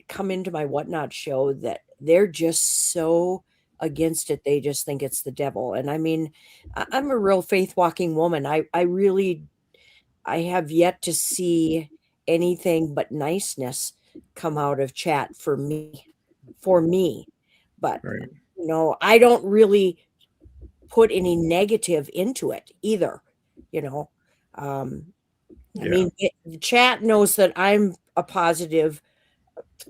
Speaker 1: come into my Whatnot show that they're just so against it. They just think it's the devil. And I mean, I'm a real faith walking woman. I have yet to see anything but niceness come out of chat for me. But you know, I don't really put any negative into it either. You know, I mean, the chat knows that I'm a positive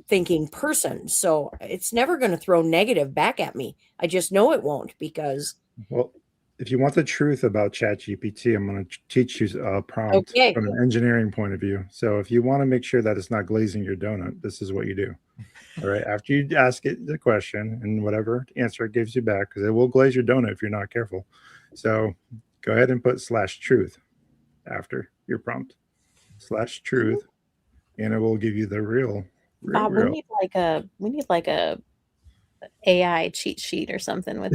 Speaker 1: thinking person, so it's never going to throw negative back at me. I just know it won't because.
Speaker 4: Well, if you want the truth about ChatGPT, I'm going to teach you a prompt from an engineering point of view. So if you want to make sure that it's not glazing your donut, this is what you do. All right. After you ask it the question and whatever answer it gives you back, because it will glaze your donut if you're not careful. So go ahead and put /truth after your prompt /truth, and it will give you the real.
Speaker 5: We need like a AI cheat sheet or something with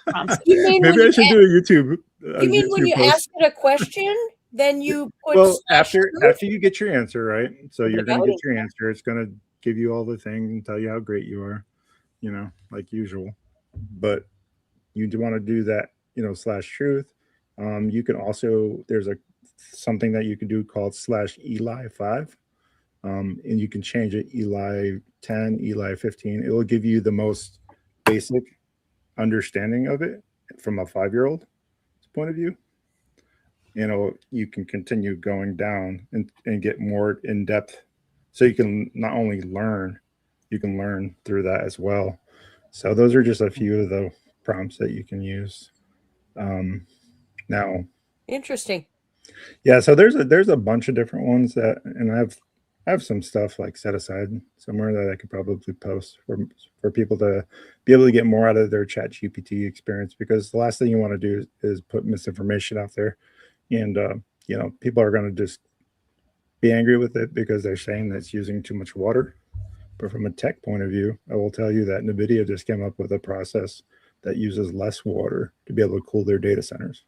Speaker 5: prompts.
Speaker 4: Maybe I should do a YouTube.
Speaker 1: You mean when you ask it a question, then you put
Speaker 4: after you get your answer, right? So you're going to get your answer. It's going to give you all the things and tell you how great you are, you know, like usual. But you do want to do that, you know, /truth. You can also, there's something that you can do called /Eli5. And you can change it Eli 10, Eli 15. It will give you the most basic understanding of it from a 5-year-old point of view. You know, you can continue going down and get more in depth. So you can not only learn, you can learn through that as well. So those are just a few of the prompts that you can use. Now,
Speaker 1: interesting.
Speaker 4: Yeah, so there's a bunch of different ones that, and I have some stuff like set aside somewhere that I could probably post for people to be able to get more out of their ChatGPT experience, because the last thing you want to do is put misinformation out there, and you know, people are going to just be angry with it because they're saying that it's using too much water. But from a tech point of view, I will tell you that NVIDIA just came up with a process that uses less water to be able to cool their data centers.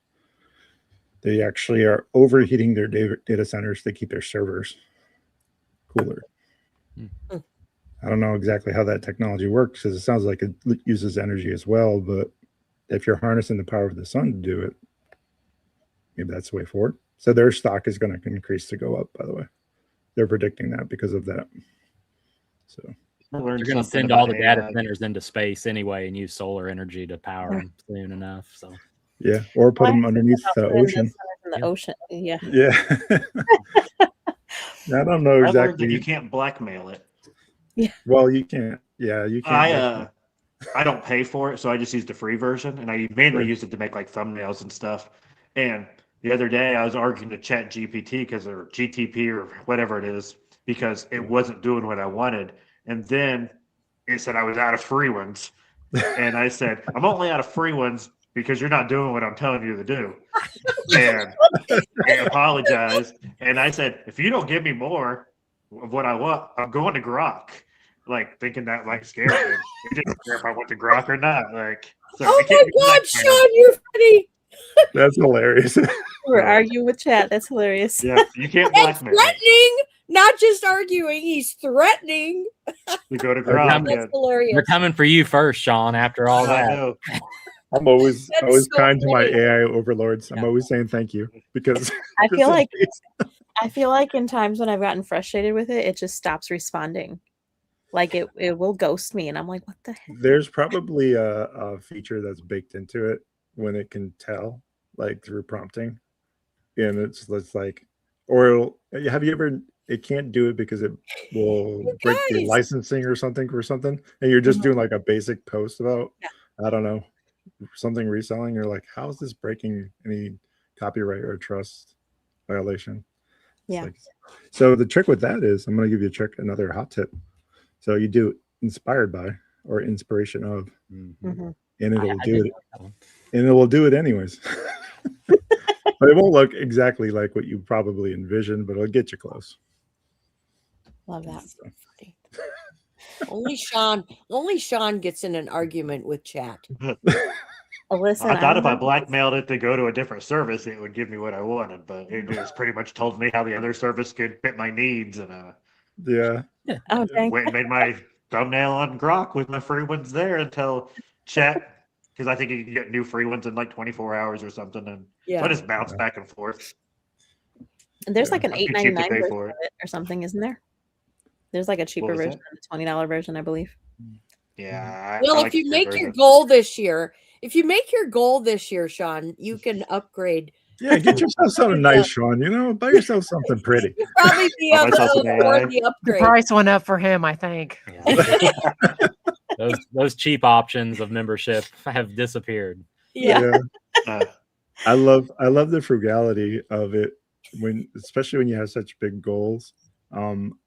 Speaker 4: They actually are overheating their data centers to keep their servers cooler. I don't know exactly how that technology works, because it sounds like it uses energy as well, but if you're harnessing the power of the sun to do it, maybe that's the way forward. So their stock is going to increase to go up, by the way. They're predicting that because of that. So
Speaker 3: they're going to send all the data centers into space anyway and use solar energy to power them soon enough. So
Speaker 4: yeah, or put them underneath the ocean.
Speaker 5: In the ocean, yeah.
Speaker 4: Yeah. I don't know exactly.
Speaker 7: You can't blackmail it.
Speaker 4: Well, you can't. Yeah, you can't.
Speaker 7: I don't pay for it, so I just use the free version, and I mainly
Speaker 4: Sure.
Speaker 7: use it to make like thumbnails and stuff. And the other day, I was arguing to Chat GPT or GTP or whatever it is because it wasn't doing what I wanted, and then it said I was out of free ones, and I said I'm only out of free ones because you're not doing what I'm telling you to do. And I apologized, and I said if you don't give me more of what I want, I'm going to Grok. Like thinking that might scare him. He didn't care if I went to Grok or not. Like, so
Speaker 1: Oh
Speaker 7: it can't
Speaker 1: my
Speaker 7: be
Speaker 1: God,
Speaker 7: that
Speaker 1: Sean, you're funny.
Speaker 4: That's hilarious.
Speaker 5: We're
Speaker 7: Yeah.
Speaker 5: arguing with chat. That's hilarious.
Speaker 7: Yeah, you can't
Speaker 1: And
Speaker 7: blackmail me.
Speaker 1: threatening, not just arguing. He's threatening.
Speaker 7: You go to
Speaker 4: Okay.
Speaker 7: Grok.
Speaker 1: That's
Speaker 7: And,
Speaker 1: hilarious.
Speaker 3: They're coming for you first, Sean. After all
Speaker 7: I
Speaker 3: that,
Speaker 7: know.
Speaker 4: I'm always
Speaker 1: That's so
Speaker 4: kind to my
Speaker 1: funny.
Speaker 4: AI overlords. I'm
Speaker 3: Yeah.
Speaker 4: always saying thank you because
Speaker 5: I
Speaker 4: just
Speaker 5: feel
Speaker 4: in
Speaker 5: like
Speaker 4: case.
Speaker 5: I feel like in times when I've gotten frustrated with it, it just stops responding. Like it will ghost me, and I'm like, what the heck?
Speaker 4: There's probably a feature that's baked into it when it can tell, like through prompting, and it's like, or have you ever? It can't do it because it will
Speaker 1: You
Speaker 4: break the
Speaker 1: guys.
Speaker 4: licensing or something, and you're just doing like a basic post about, I don't know, something reselling. You're like, how is this breaking any copyright or trust violation? It's
Speaker 5: Yeah.
Speaker 4: like, so the trick with that is, I'm going to give you another hot tip. So you do inspired by or inspiration of,
Speaker 5: Mhm.
Speaker 4: and it'll
Speaker 3: I
Speaker 4: do
Speaker 3: did
Speaker 4: it,
Speaker 3: that one.
Speaker 4: and it will do it anyways. But it won't look exactly like what you probably envisioned, but it'll get you close.
Speaker 5: Love that.
Speaker 4: So,
Speaker 1: Only Sean gets in an argument with chat.
Speaker 5: Listen,
Speaker 7: I thought if I
Speaker 5: remember-
Speaker 7: blackmailed it to go to a different service, it would give me what I wanted, but it just pretty much told me how the other service could fit my needs, and
Speaker 4: yeah.
Speaker 5: Oh, dang.
Speaker 7: went and made my thumbnail on Grok with my free ones there until Chat, because I think you can get new free ones in like 24 hours or something, and so I
Speaker 1: Yeah.
Speaker 7: just bounced back and forth.
Speaker 5: And there's
Speaker 4: Yeah.
Speaker 5: like an
Speaker 7: That'd be cheap to
Speaker 5: $8.99
Speaker 7: pay
Speaker 5: version
Speaker 7: for
Speaker 5: of
Speaker 7: it.
Speaker 5: it or something, isn't there? There's like a cheaper
Speaker 7: was
Speaker 5: version
Speaker 7: that?
Speaker 5: than the $20 version, I believe.
Speaker 7: Yeah.
Speaker 1: Well,
Speaker 7: I
Speaker 1: if
Speaker 7: like
Speaker 1: you
Speaker 7: the
Speaker 1: make
Speaker 7: version.
Speaker 1: your goal this year, Sean, you can upgrade.
Speaker 4: Yeah, get yourself something nice, Sean. You know, buy yourself something pretty.
Speaker 1: You'll probably be
Speaker 7: Buy
Speaker 1: able
Speaker 7: myself
Speaker 1: to
Speaker 7: some
Speaker 1: afford
Speaker 7: AI.
Speaker 1: the
Speaker 6: The
Speaker 1: upgrade.
Speaker 6: price went up for him, I think.
Speaker 3: Yeah. those cheap options of membership have disappeared.
Speaker 1: Yeah.
Speaker 7: Uh,
Speaker 4: I love the frugality of it especially when you have such big goals.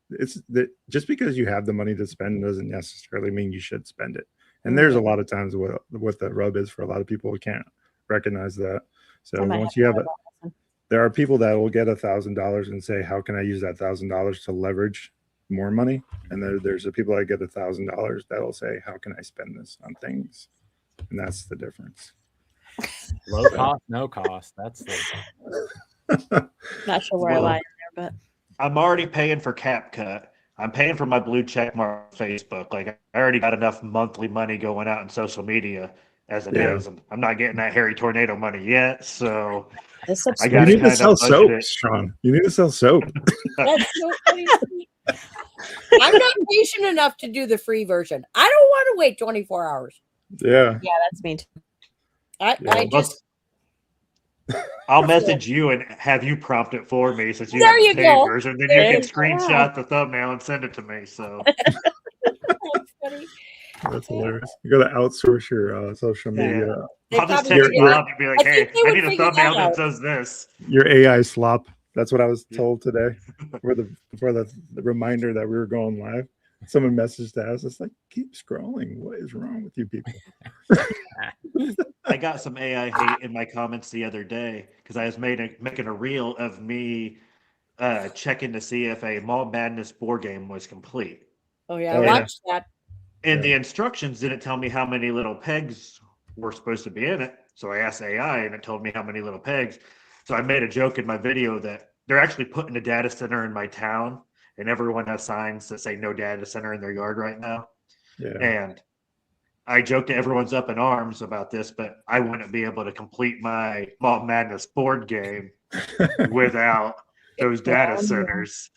Speaker 4: It's that just because you have the money to spend doesn't necessarily mean you should spend it. And there's a lot of times what the rub is for a lot of people who can't recognize that. So
Speaker 5: I might
Speaker 4: once
Speaker 5: have
Speaker 4: you
Speaker 5: to
Speaker 4: have
Speaker 5: try
Speaker 4: it,
Speaker 5: that lesson.
Speaker 4: there are people that will get $1,000 and say, how can I use that $1,000 to leverage more money? And there's the people that get $1,000 that'll say, how can I spend this on things? And that's the difference.
Speaker 3: Low cost, no cost. That's the
Speaker 5: Not sure where I lie in there, but
Speaker 7: I'm already paying for CapCut. I'm paying for my blue check mark on Facebook. Like I already got enough monthly money going out in social media as it is, and I'm not getting that Harry Tornado money yet. So
Speaker 5: this
Speaker 7: I
Speaker 4: You
Speaker 7: got
Speaker 4: need to
Speaker 7: kind
Speaker 4: sell
Speaker 7: of
Speaker 4: soap,
Speaker 7: budgeted.
Speaker 4: Sean. You need to sell soap.
Speaker 1: That's so funny to me. I'm not patient enough to do the free version. I don't want to wait 24 hours.
Speaker 4: Yeah.
Speaker 5: yeah, that's me too.
Speaker 7: I'll message you and have you prompt it for me since you
Speaker 1: There
Speaker 7: have the
Speaker 1: you
Speaker 7: paid
Speaker 1: go.
Speaker 7: version. Then
Speaker 1: There
Speaker 7: you
Speaker 1: you
Speaker 7: can
Speaker 1: go.
Speaker 7: screenshot the thumbnail and send it to me. So
Speaker 1: That's funny.
Speaker 4: That's hilarious. You got to outsource your social media,
Speaker 1: They
Speaker 7: I'll just
Speaker 1: probably
Speaker 7: text
Speaker 1: did.
Speaker 7: Bob and be like,
Speaker 1: I
Speaker 7: "Hey,
Speaker 1: think they
Speaker 7: I
Speaker 1: would
Speaker 7: need a
Speaker 1: figure that
Speaker 7: thumbnail that
Speaker 1: out.
Speaker 7: does this."
Speaker 4: your AI slop. That's what I was told today for the reminder that we were going live. Someone messaged us. It's like, keep scrolling. What is wrong with you people?
Speaker 7: I got some AI hate in my comments the other day because I was making a reel of me checking to see if a Mall Madness board game was complete.
Speaker 1: Oh yeah,
Speaker 4: Oh,
Speaker 1: I
Speaker 4: yeah.
Speaker 1: watched that.
Speaker 7: And
Speaker 4: Yeah.
Speaker 7: the instructions didn't tell me how many little pegs were supposed to be in it. So I asked AI and it told me how many little pegs. So I made a joke in my video that they're actually putting a data center in my town and everyone has signs that say no data center in their yard right now.
Speaker 4: Yeah.
Speaker 7: And I joked to everyone's up in arms about this, but I wouldn't be able to complete my Malt Madness board game without those data centers.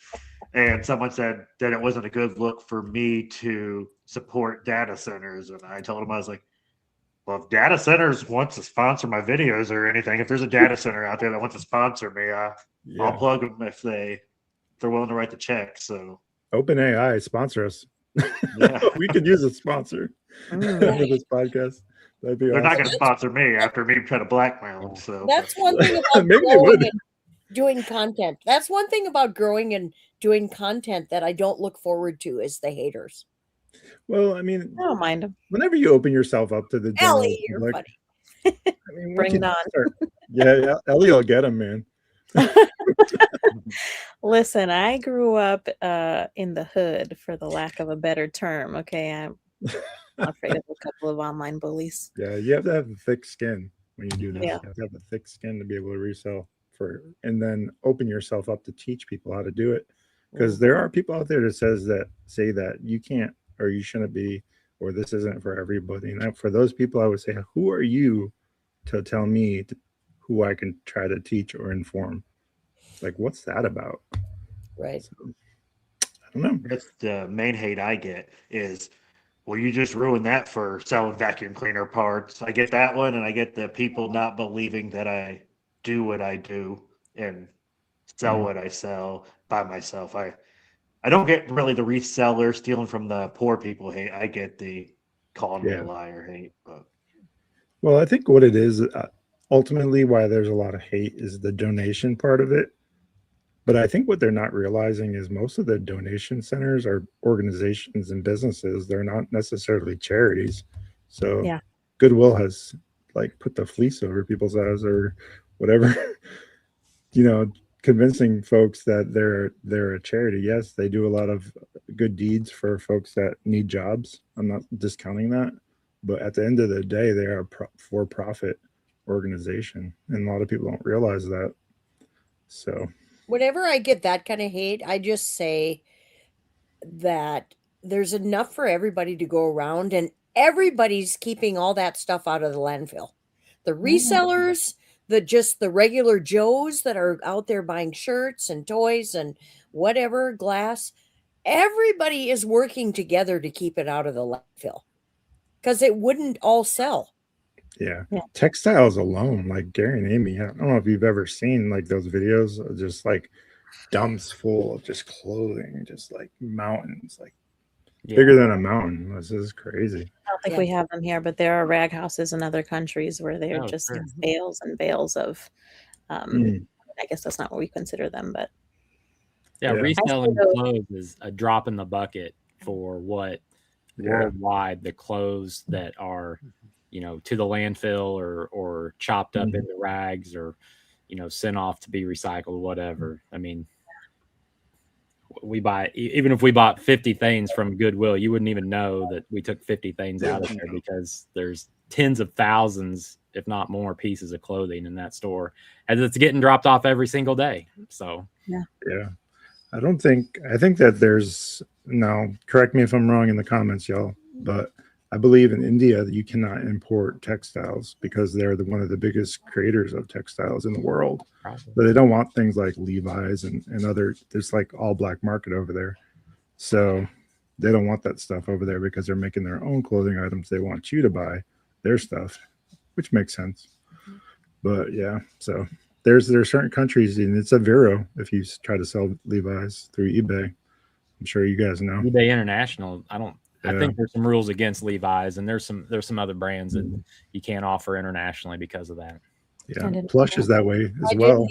Speaker 7: And someone said that it wasn't a good look for me to support data centers. And I told them, I was like, well, if data centers want to sponsor my videos or anything, if there's a data center out there that wants to sponsor me, I'll
Speaker 4: Yeah.
Speaker 7: plug them if they're willing to write the check. So
Speaker 4: OpenAI sponsor us.
Speaker 7: Yeah.
Speaker 4: We could use a sponsor
Speaker 5: Mm.
Speaker 4: for this podcast. That'd be
Speaker 7: They're not
Speaker 4: awesome.
Speaker 7: going to sponsor me after me trying to blackmail them. So
Speaker 1: That's one thing about
Speaker 4: Maybe they
Speaker 1: growing
Speaker 4: would.
Speaker 1: and doing content. That's one thing about growing and doing content that I don't look forward to is the haters.
Speaker 4: Well, I mean,
Speaker 5: I don't mind them.
Speaker 4: whenever you open yourself up to the general
Speaker 1: Ellie, you're
Speaker 4: public,
Speaker 1: funny.
Speaker 4: I mean,
Speaker 5: Bring it on.
Speaker 4: Yeah, Ellie will get them, man.
Speaker 5: Listen, I grew up in the hood, for the lack of a better term. Okay, I'm not afraid of a couple of online bullies.
Speaker 4: Yeah, you have to have a thick skin when you do this.
Speaker 5: Yeah.
Speaker 4: You have to have a thick skin to be able to resell and then open yourself up to teach people how to do it. Because there are people out there that say that you can't or you shouldn't be, or this isn't for everybody. And for those people, I would say, who are you to tell me who I can try to teach or inform? Like, what's that about?
Speaker 1: Right.
Speaker 4: So, I don't know.
Speaker 7: that's the main hate I get is, well, you just ruined that for selling vacuum cleaner parts. I get that one, and I get the people not believing that I do what I do and sell what I sell by myself. I don't get really the reseller stealing from the poor people hate. I get the calling me a liar hate. But
Speaker 4: Well, I think what it is, ultimately why there's a lot of hate is the donation part of it. But I think what they're not realizing is most of the donation centers are organizations and businesses. They're not necessarily charities. So
Speaker 5: Yeah.
Speaker 4: Goodwill has like put the fleece over people's eyes or whatever, convincing folks that they're a charity. Yes, they do a lot of good deeds for folks that need jobs. I'm not discounting that. But at the end of the day, they are a for-profit organization. And a lot of people don't realize that. So
Speaker 1: Whenever I get that kind of hate, I just say that there's enough for everybody to go around and everybody's keeping all that stuff out of the landfill. The resellers, the regular Joes that are out there buying shirts and toys and whatever, glass, everybody is working together to keep it out of the landfill because it wouldn't all sell.
Speaker 4: yeah. Textiles alone, like Gary and Amy, I don't know if you've ever seen like those videos of just like dumps full of just clothing, just like mountains, like bigger than a mountain. This is crazy.
Speaker 5: I don't think we have them here, but there are rag houses in other countries where they're just bales and bales of, I guess that's not what we consider them, but.
Speaker 3: Yeah, reselling clothes is a drop in the bucket for what worldwide the clothes that are, to the landfill or chopped up into rags or, sent off to be recycled, whatever. I mean, even if we bought 50 things from Goodwill, you wouldn't even know that we took 50 things out of there because there's tens of thousands, if not more, pieces of clothing in that store as it's getting dropped off every single day. So,
Speaker 4: yeah. I think that there's, now correct me if I'm wrong in the comments, y'all, but I believe in India that you cannot import textiles because they're one of the biggest creators of textiles in the world. Probably. But they don't want things like Levi's and other, there's like all black market over there. So they don't want that stuff over there because they're making their own clothing items. They want you to buy their stuff, which makes sense. But yeah, so there are certain countries, and it's a Vero if you try to sell Levi's through eBay. I'm sure you guys know.
Speaker 3: eBay International, I think there's some rules against Levi's, and there's some other brands that you can't offer internationally because of that.
Speaker 4: Yeah, Plush is that way as well.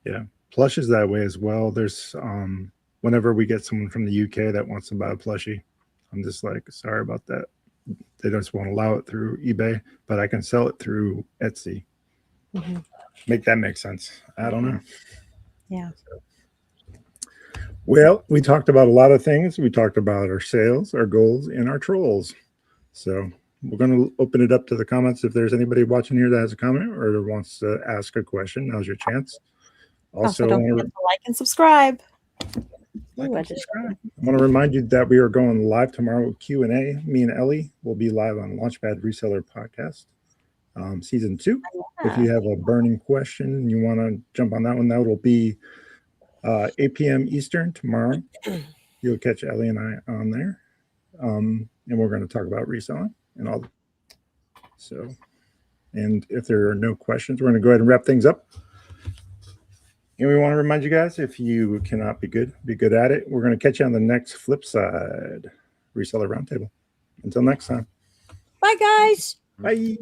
Speaker 4: Yeah, Plush is that way as well. There's whenever we get someone from the UK that wants to buy a plushie, I'm just like, sorry about that. They just won't allow it through eBay, but I can sell it through Etsy. Make that make sense. I don't know.
Speaker 5: Yeah.
Speaker 4: Well, we talked about a lot of things. We talked about our sales, our goals, and our trolls. So we're going to open it up to the comments. If there's anybody watching here that has a comment or wants to ask a question, now's your chance.
Speaker 5: Also don't forget to like and subscribe.
Speaker 4: I want to remind you that we are going live tomorrow with Q&A. Me and Ellie will be live on Launchpad Reseller Podcast, Season 2. Yeah. If you have a burning question and you want to jump on that one, that will be 8 p.m. Eastern tomorrow. You'll catch Ellie and I on there. And we're going to talk about reselling and all. So, and if there are no questions, we're going to go ahead and wrap things up. And we want to remind you guys, if you cannot be good at it. We're going to catch you on the next FlipSide Reseller Roundtable. Until next time.
Speaker 1: Bye, guys.
Speaker 4: Bye.